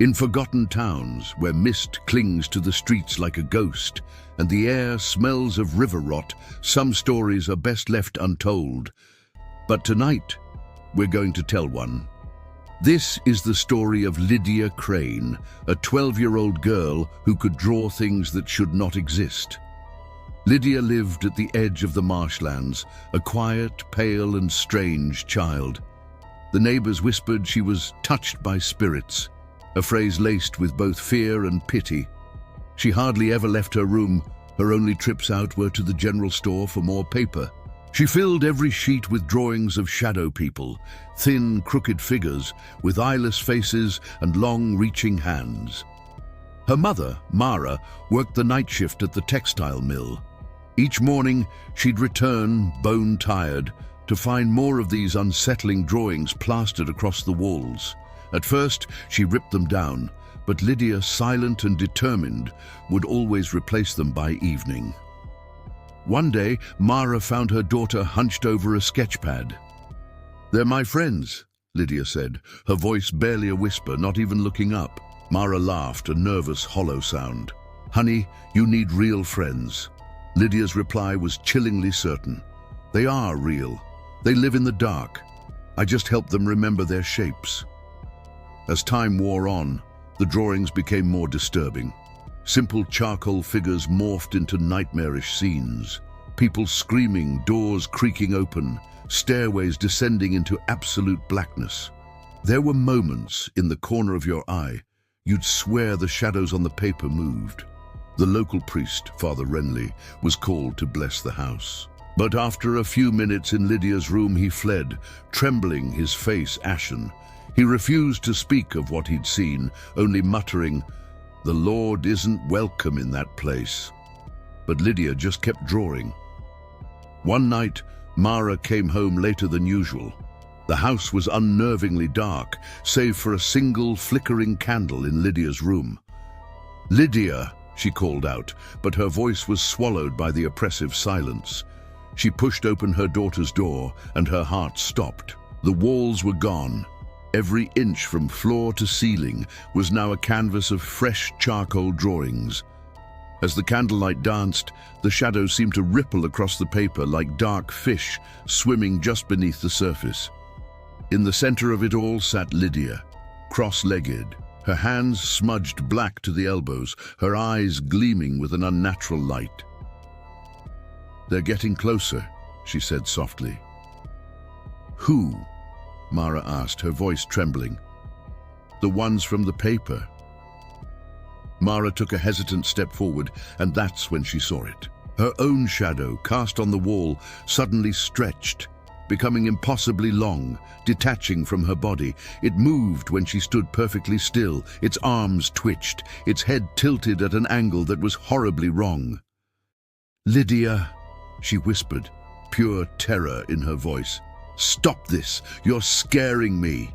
A: In forgotten towns, where mist clings to the streets like a ghost, and the air smells of river rot, some stories are best left untold. But tonight, we're going to tell one. This is the story of Lydia Crane, a 12-year-old girl who could draw things that should not exist. Lydia lived at the edge of the marshlands, a quiet, pale, and strange child. The neighbors whispered she was touched by spirits. a phrase laced with both fear and pity. She hardly ever left her room. Her only trips out were to the general store for more paper. She filled every sheet with drawings of shadow people, thin, crooked figures with eyeless faces and long-reaching hands. Her mother, Mara, worked the night shift at the textile mill. Each morning, she'd return, bone-tired, to find more of these unsettling drawings plastered across the walls. At first, she ripped them down, but Lydia, silent and determined, would always replace them by evening. One day, Mara found her daughter hunched over a sketchpad. "They're my friends," Lydia said, her voice barely a whisper, not even looking up. Mara laughed, a nervous, hollow sound. "Honey, you need real friends." Lydia's reply was chillingly certain. "They are real. They live in the dark. I just help them remember their shapes." As time wore on, the drawings became more disturbing. Simple charcoal figures morphed into nightmarish scenes. People screaming, doors creaking open, stairways descending into absolute blackness. There were moments in the corner of your eye you'd swear the shadows on the paper moved. The local priest, Father Renly, was called to bless the house. But after a few minutes in Lydia's room, he fled, trembling, his face ashen. He refused to speak of what he'd seen, only muttering, "The Lord isn't welcome in that place." But Lydia just kept drawing. One night, Mara came home later than usual. The house was unnervingly dark, save for a single flickering candle in Lydia's room. "Lydia!" she called out, but her voice was swallowed by the oppressive silence. She pushed open her daughter's door, and her heart stopped. The walls were gone. Every inch from floor to ceiling was now a canvas of fresh charcoal drawings. As the candlelight danced, the shadows seemed to ripple across the paper like dark fish swimming just beneath the surface. In the center of it all sat Lydia, cross-legged, her hands smudged black to the elbows, her eyes gleaming with an unnatural light. "They're getting closer," she said softly. "Who?" Mara asked, her voice trembling. "The ones from the paper." Mara took a hesitant step forward, and that's when she saw it. Her own shadow, cast on the wall, suddenly stretched, becoming impossibly long, detaching from her body. It moved when she stood perfectly still, its arms twitched, its head tilted at an angle that was horribly wrong. "Lydia," she whispered, pure terror in her voice. "Stop this! You're scaring me!"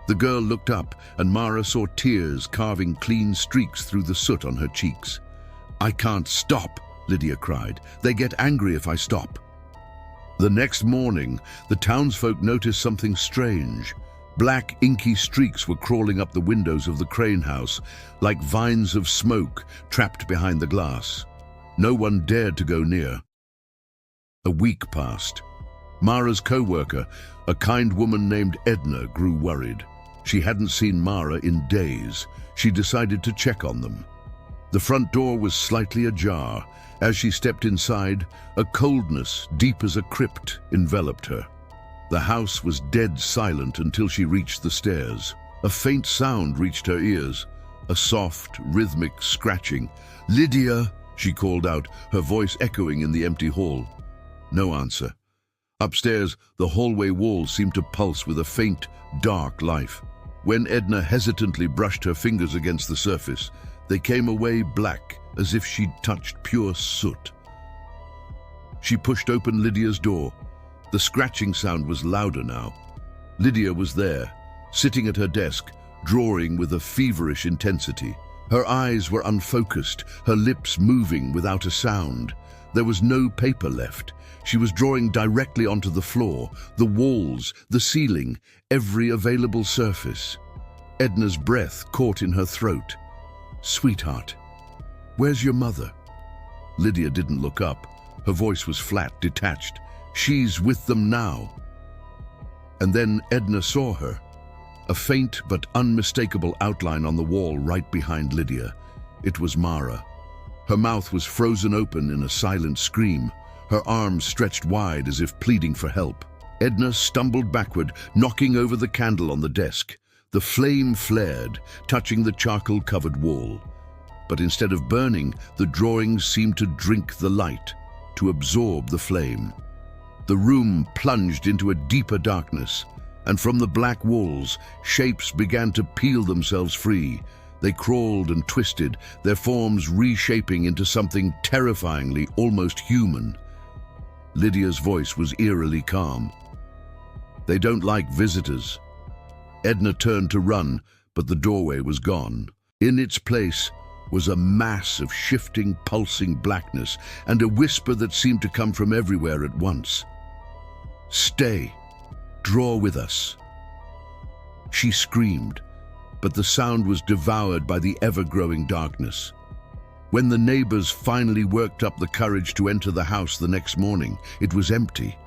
A: The girl looked up, and Mara saw tears carving clean streaks through the soot on her cheeks. "I can't stop," Lydia cried. "They get angry if I stop." The next morning, the townsfolk noticed something strange. Black, inky streaks were crawling up the windows of the crane house, like vines of smoke trapped behind the glass. No one dared to go near. A week passed. Mara's co-worker, a kind woman named Edna, grew worried. She hadn't seen Mara in days. She decided to check on them. The front door was slightly ajar. As she stepped inside, a coldness deep as a crypt enveloped her. The house was dead silent until she reached the stairs. A faint sound reached her ears, a soft, rhythmic scratching. "Lydia!" she called out, her voice echoing in the empty hall. No answer. Upstairs, the hallway wall seemed to pulse with a faint, dark life. When Edna hesitantly brushed her fingers against the surface, they came away black, as if she'd touched pure soot. She pushed open Lydia's door. The scratching sound was louder now. Lydia was there, sitting at her desk, drawing with a feverish intensity. Her eyes were unfocused, her lips moving without a sound. There was no paper left. She was drawing directly onto the floor, the walls, the ceiling, every available surface. Edna's breath caught in her throat. "Sweetheart, where's your mother?" Lydia didn't look up. Her voice was flat, detached. "She's with them now." And then Edna saw her, a faint but unmistakable outline on the wall right behind Lydia. It was Mara. Her mouth was frozen open in a silent scream, her arms stretched wide as if pleading for help. Edna stumbled backward, knocking over the candle on the desk. The flame flared, touching the charcoal-covered wall. But instead of burning, the drawings seemed to drink the light, to absorb the flame. The room plunged into a deeper darkness, and from the black walls, shapes began to peel themselves free. They crawled and twisted, their forms reshaping into something terrifyingly almost human. Lydia's voice was eerily calm. "They don't like visitors." Edna turned to run, but the doorway was gone. In its place was a mass of shifting, pulsing blackness and a whisper that seemed to come from everywhere at once. "Stay. Draw with us." She screamed, but the sound was devoured by the ever-growing darkness. When the neighbors finally worked up the courage to enter the house the next morning, it was empty.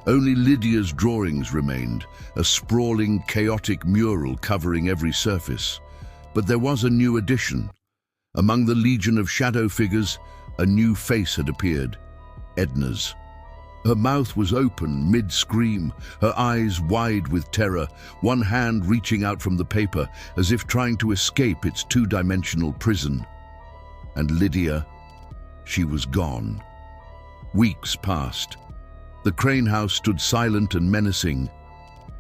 A: Only Lydia's drawings remained, a sprawling, chaotic mural covering every surface. But there was a new addition. Among the legion of shadow figures, a new face had appeared, Edna's. Her mouth was open mid-scream, her eyes wide with terror, one hand reaching out from the paper as if trying to escape its two-dimensional prison. And Lydia, she was gone. Weeks passed. The Crane house stood silent and menacing,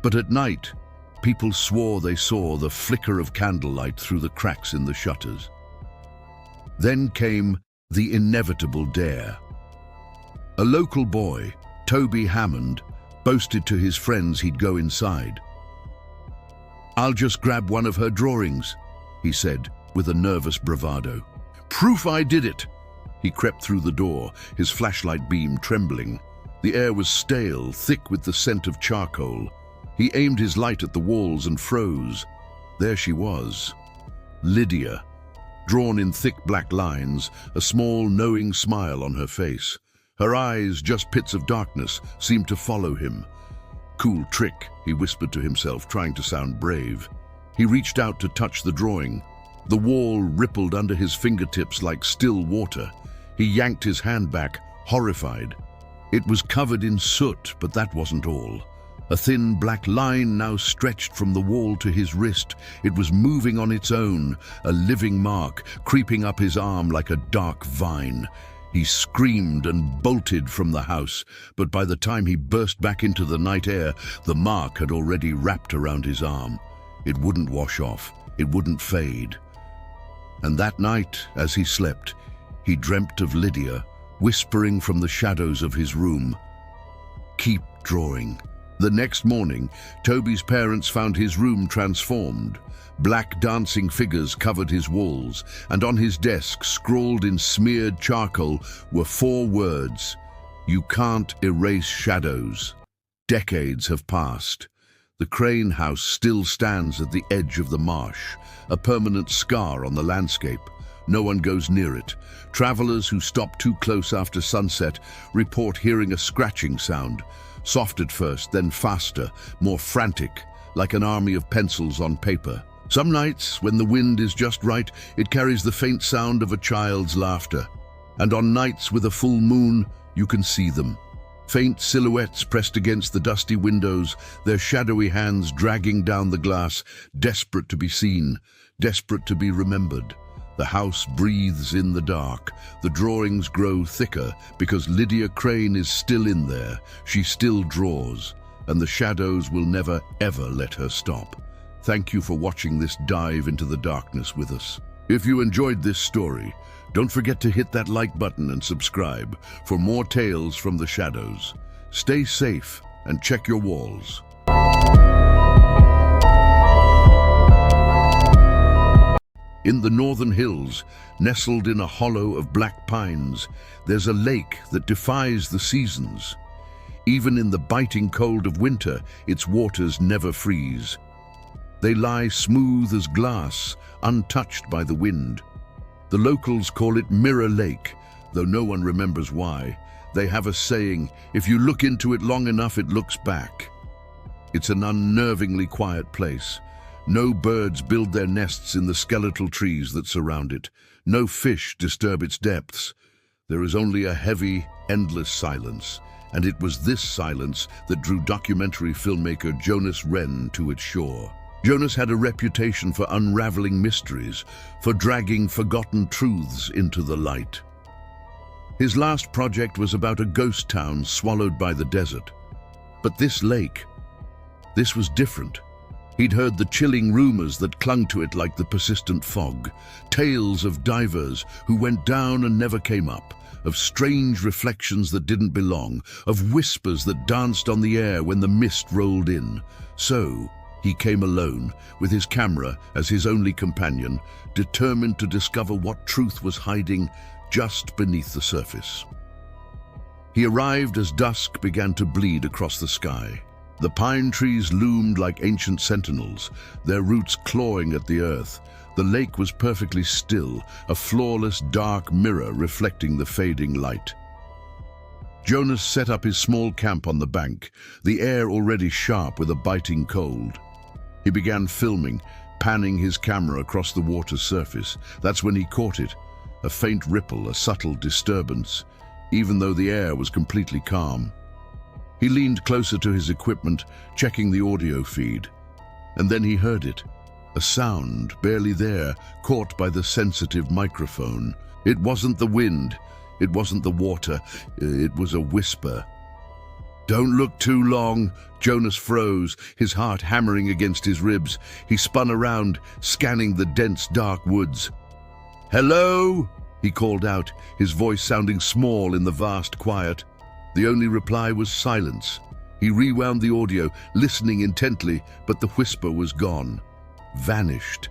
A: but at night, people swore they saw the flicker of candlelight through the cracks in the shutters. Then came the inevitable dare. A local boy, Toby Hammond, boasted to his friends he'd go inside. "I'll just grab one of her drawings," he said, with a nervous bravado. "Proof I did it!" He crept through the door, his flashlight beam trembling. The air was stale, thick with the scent of charcoal. He aimed his light at the walls and froze. There she was, Lydia, drawn in thick black lines, a small, knowing smile on her face. Her eyes, just pits of darkness, seemed to follow him. "Cool trick," he whispered to himself, trying to sound brave. He reached out to touch the drawing. The wall rippled under his fingertips like still water. He yanked his hand back, horrified. It was covered in soot, but that wasn't all. A thin black line now stretched from the wall to his wrist. It was moving on its own, a living mark, creeping up his arm like a dark vine. He screamed and bolted from the house, but by the time he burst back into the night air, the mark had already wrapped around his arm. It wouldn't wash off. It wouldn't fade. And that night, as he slept, he dreamt of Lydia, whispering from the shadows of his room, "Keep drawing." The next morning, Toby's parents found his room transformed. Black dancing figures covered his walls, and on his desk, scrawled in smeared charcoal, were 4 words: "You can't erase shadows." Decades have passed. The Crane house still stands at the edge of the marsh, a permanent scar on the landscape. No one goes near it. Travelers who stop too close after sunset report hearing a scratching sound, soft at first, then faster, more frantic, like an army of pencils on paper. Some nights, when the wind is just right, it carries the faint sound of a child's laughter. And on nights with a full moon, you can see them. Faint silhouettes pressed against the dusty windows, their shadowy hands dragging down the glass, desperate to be seen, desperate to be remembered. The house breathes in the dark. The drawings grow thicker because Lydia Crane is still in there. She still draws, and the shadows will never, ever let her stop. Thank you for watching this dive into the darkness with us. If you enjoyed this story, don't forget to hit that like button and subscribe for more tales from the shadows. Stay safe and check your walls. In the northern hills, nestled in a hollow of black pines, there's a lake that defies the seasons. Even in the biting cold of winter, its waters never freeze. They lie smooth as glass, untouched by the wind. The locals call it Mirror Lake, though no one remembers why. They have a saying, if you look into it long enough, it looks back. It's an unnervingly quiet place. No birds build their nests in the skeletal trees that surround it. No fish disturb its depths. There is only a heavy, endless silence, and it was this silence that drew documentary filmmaker Jonas Wren to its shore. Jonas had a reputation for unraveling mysteries, for dragging forgotten truths into the light. His last project was about a ghost town swallowed by the desert. But this lake, this was different. He'd heard the chilling rumors that clung to it like the persistent fog, tales of divers who went down and never came up, of strange reflections that didn't belong, of whispers that danced on the air when the mist rolled in. So, he came alone, with his camera as his only companion, determined to discover what truth was hiding just beneath the surface. He arrived as dusk began to bleed across the sky. The pine trees loomed like ancient sentinels, their roots clawing at the earth. The lake was perfectly still, a flawless dark mirror reflecting the fading light. Jonas set up his small camp on the bank, the air already sharp with a biting cold. He began filming, panning his camera across the water's surface. That's when he caught it, a faint ripple, a subtle disturbance, even though the air was completely calm. He leaned closer to his equipment, checking the audio feed. And then he heard it. A sound, barely there, caught by the sensitive microphone. It wasn't the wind. It wasn't the water. It was a whisper. "Don't look too long." Jonas froze, his heart hammering against his ribs. He spun around, scanning the dense, dark woods. "Hello?" he called out, his voice sounding small in the vast quiet. The only reply was silence. He rewound the audio, listening intently, but the whisper was gone. Vanished.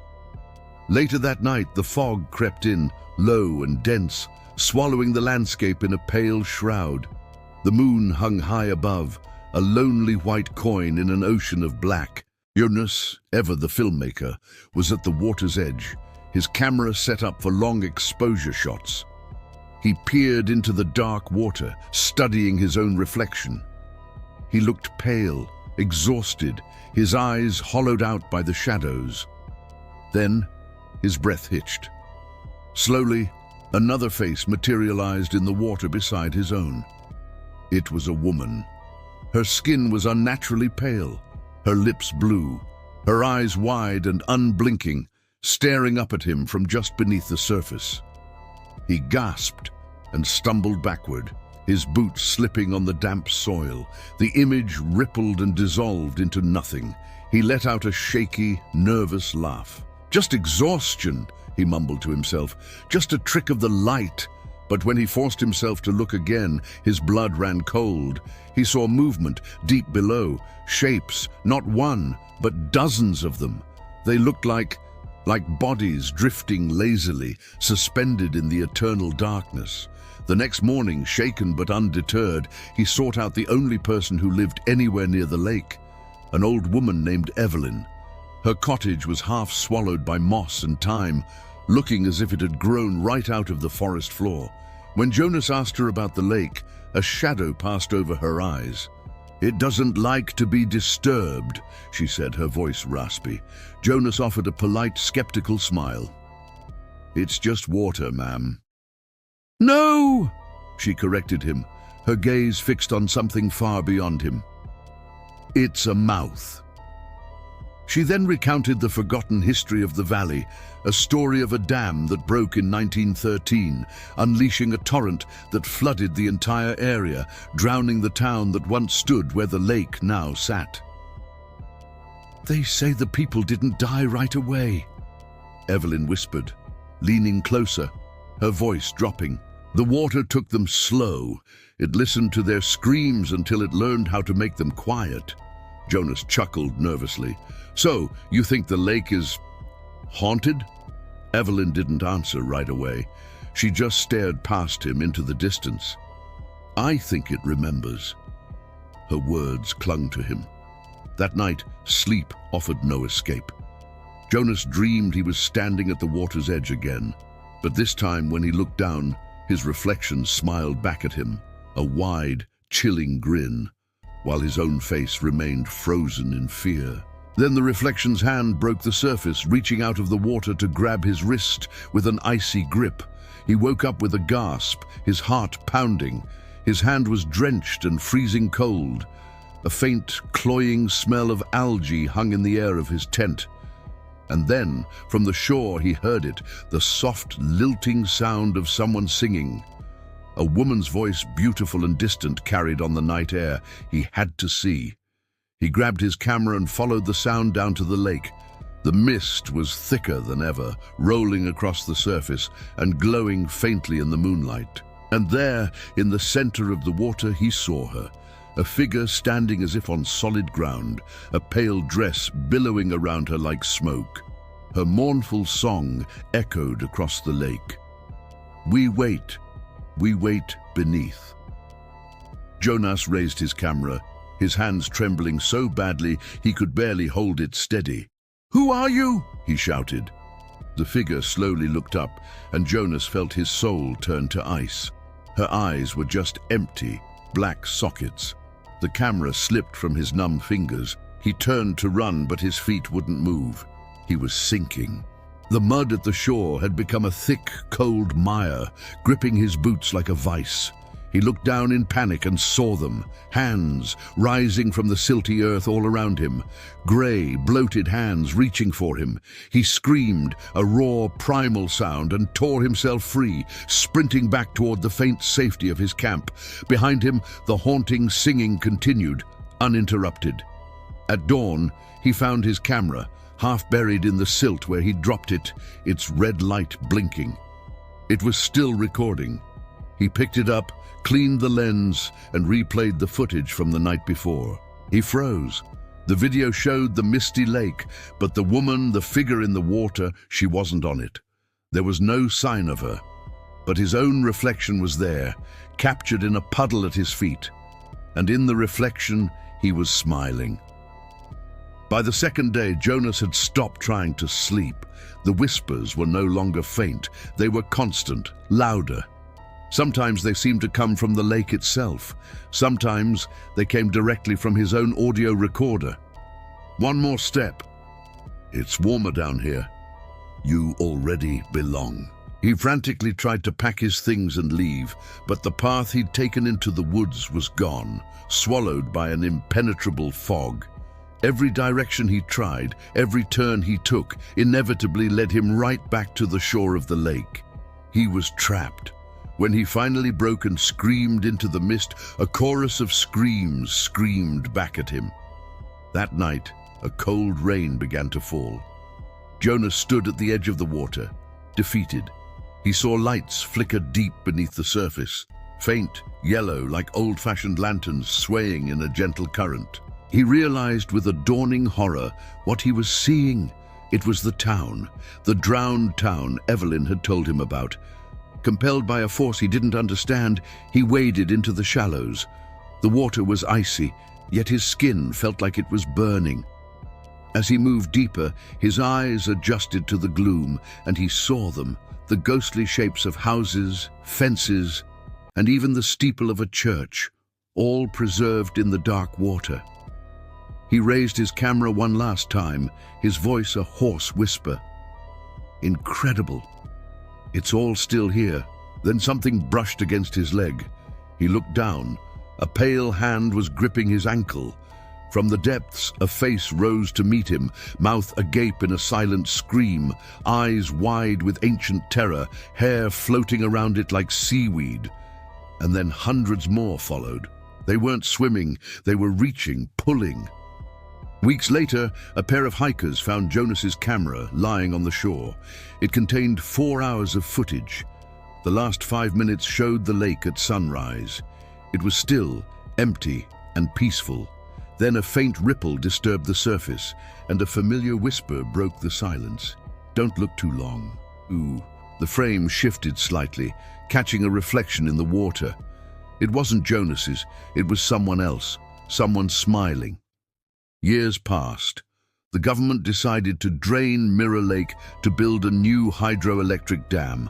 A: Later that night, the fog crept in, low and dense, swallowing the landscape in a pale shroud. The moon hung high above, a lonely white coin in an ocean of black. Jonas, ever the filmmaker, was at the water's edge, his camera set up for long exposure shots. He peered into the dark water, studying his own reflection. He looked pale, exhausted, his eyes hollowed out by the shadows. Then, his breath hitched. Slowly, another face materialized in the water beside his own. It was a woman. Her skin was unnaturally pale, her lips blue, her eyes wide and unblinking, staring up at him from just beneath the surface. He gasped and stumbled backward, his boots slipping on the damp soil. The image rippled and dissolved into nothing. He let out a shaky, nervous laugh. "Just exhaustion," he mumbled to himself. "Just a trick of the light." But when he forced himself to look again, his blood ran cold. He saw movement deep below, shapes, not one, but dozens of them. They looked like bodies drifting lazily, suspended in the eternal darkness. The next morning, shaken but undeterred, he sought out the only person who lived anywhere near the lake, an old woman named Evelyn. Her cottage was half swallowed by moss and thyme, looking as if it had grown right out of the forest floor. When Jonas asked her about the lake, a shadow passed over her eyes. "It doesn't like to be disturbed," she said, her voice raspy. Jonas offered a polite, skeptical smile. "It's just water, ma'am." "No!" she corrected him, her gaze fixed on something far beyond him. "It's a mouth." She then recounted the forgotten history of the valley, a story of a dam that broke in 1913, unleashing a torrent that flooded the entire area, drowning the town that once stood where the lake now sat. "They say the people didn't die right away," Evelyn whispered, leaning closer, her voice dropping. "The water took them slow. It listened to their screams until it learned how to make them quiet." Jonas chuckled nervously. "So, you think the lake is haunted?" Evelyn didn't answer right away. She just stared past him into the distance. "I think it remembers." Her words clung to him. That night, sleep offered no escape. Jonas dreamed he was standing at the water's edge again, but this time when he looked down, his reflection smiled back at him, a wide, chilling grin, while his own face remained frozen in fear. Then the reflection's hand broke the surface, reaching out of the water to grab his wrist with an icy grip. He woke up with a gasp, his heart pounding. His hand was drenched and freezing cold. A faint, cloying smell of algae hung in the air of his tent. And then, from the shore, he heard it, the soft, lilting sound of someone singing. A woman's voice, beautiful and distant, carried on the night air. He had to see. He grabbed his camera and followed the sound down to the lake. The mist was thicker than ever, rolling across the surface and glowing faintly in the moonlight. And there, in the center of the water, he saw her. A figure standing as if on solid ground, a pale dress billowing around her like smoke. Her mournful song echoed across the lake. We wait beneath. Jonas raised his camera, his hands trembling so badly he could barely hold it steady. "Who are you?" he shouted. The figure slowly looked up, and Jonas felt his soul turn to ice. Her eyes were just empty, black sockets. The camera slipped from his numb fingers. He turned to run, but his feet wouldn't move. He was sinking. The mud at the shore had become a thick, cold mire, gripping his boots like a vice. He looked down in panic and saw them, hands rising from the silty earth all around him, grey, bloated hands reaching for him. He screamed, a raw, primal sound, and tore himself free, sprinting back toward the faint safety of his camp. Behind him, the haunting singing continued, uninterrupted. At dawn, he found his camera, half buried in the silt where he'd dropped it, its red light blinking. It was still recording. He picked it up, cleaned the lens, and replayed the footage from the night before. He froze. The video showed the misty lake, but the woman, the figure in the water, she wasn't on it. There was no sign of her. But his own reflection was there, captured in a puddle at his feet. And in the reflection, he was smiling. By the second day, Jonas had stopped trying to sleep. The whispers were no longer faint. They were constant, louder. Sometimes they seemed to come from the lake itself. Sometimes they came directly from his own audio recorder. One more step. It's warmer down here. You already belong. He frantically tried to pack his things and leave, but the path he'd taken into the woods was gone, swallowed by an impenetrable fog. Every direction he tried, every turn he took, inevitably led him right back to the shore of the lake. He was trapped. When he finally broke and screamed into the mist, a chorus of screams screamed back at him. That night, a cold rain began to fall. Jonas stood at the edge of the water, defeated. He saw lights flicker deep beneath the surface, faint, yellow, like old-fashioned lanterns swaying in a gentle current. He realized with a dawning horror what he was seeing. It was the town, the drowned town Evelyn had told him about. Compelled by a force he didn't understand, he waded into the shallows. The water was icy, yet his skin felt like it was burning. As he moved deeper, his eyes adjusted to the gloom, and he saw them, the ghostly shapes of houses, fences, and even the steeple of a church, all preserved in the dark water. He raised his camera one last time, his voice a hoarse whisper. Incredible. It's all still here. Then something brushed against his leg. He looked down. A pale hand was gripping his ankle. From the depths, a face rose to meet him, mouth agape in a silent scream, eyes wide with ancient terror, hair floating around it like seaweed. And then hundreds more followed. They weren't swimming, they were reaching, pulling. Weeks later, a pair of hikers found Jonas's camera lying on the shore. It contained 4 hours of footage. The last 5 minutes showed the lake at sunrise. It was still, empty, and peaceful. Then a faint ripple disturbed the surface, and a familiar whisper broke the silence. Don't look too long. Ooh. The frame shifted slightly, catching a reflection in the water. It wasn't Jonas's, it was someone else, someone smiling. Years passed. The government decided to drain Mirror Lake to build a new hydroelectric dam.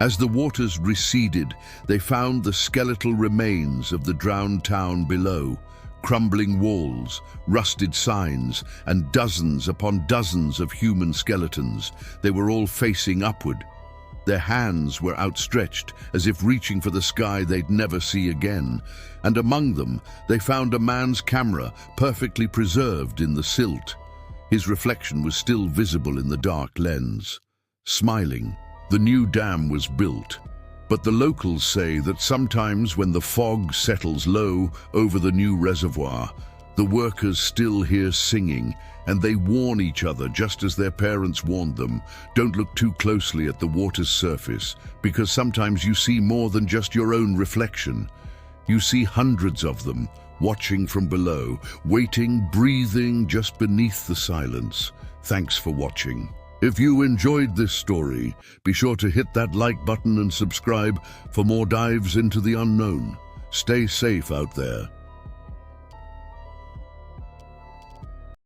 A: As the waters receded, they found the skeletal remains of the drowned town below, crumbling walls, rusted signs, and dozens upon dozens of human skeletons. They were all facing upward. Their hands were outstretched, as if reaching for the sky they'd never see again. And among them, they found a man's camera, perfectly preserved in the silt. His reflection was still visible in the dark lens. Smiling, the new dam was built. But the locals say that sometimes when the fog settles low over the new reservoir, the workers still hear singing, and they warn each other just as their parents warned them. Don't look too closely at the water's surface, because sometimes you see more than just your own reflection. You see hundreds of them, watching from below, waiting, breathing just beneath the silence. Thanks for watching. If you enjoyed this story, be sure to hit that like button and subscribe for more dives into the unknown. Stay safe out there.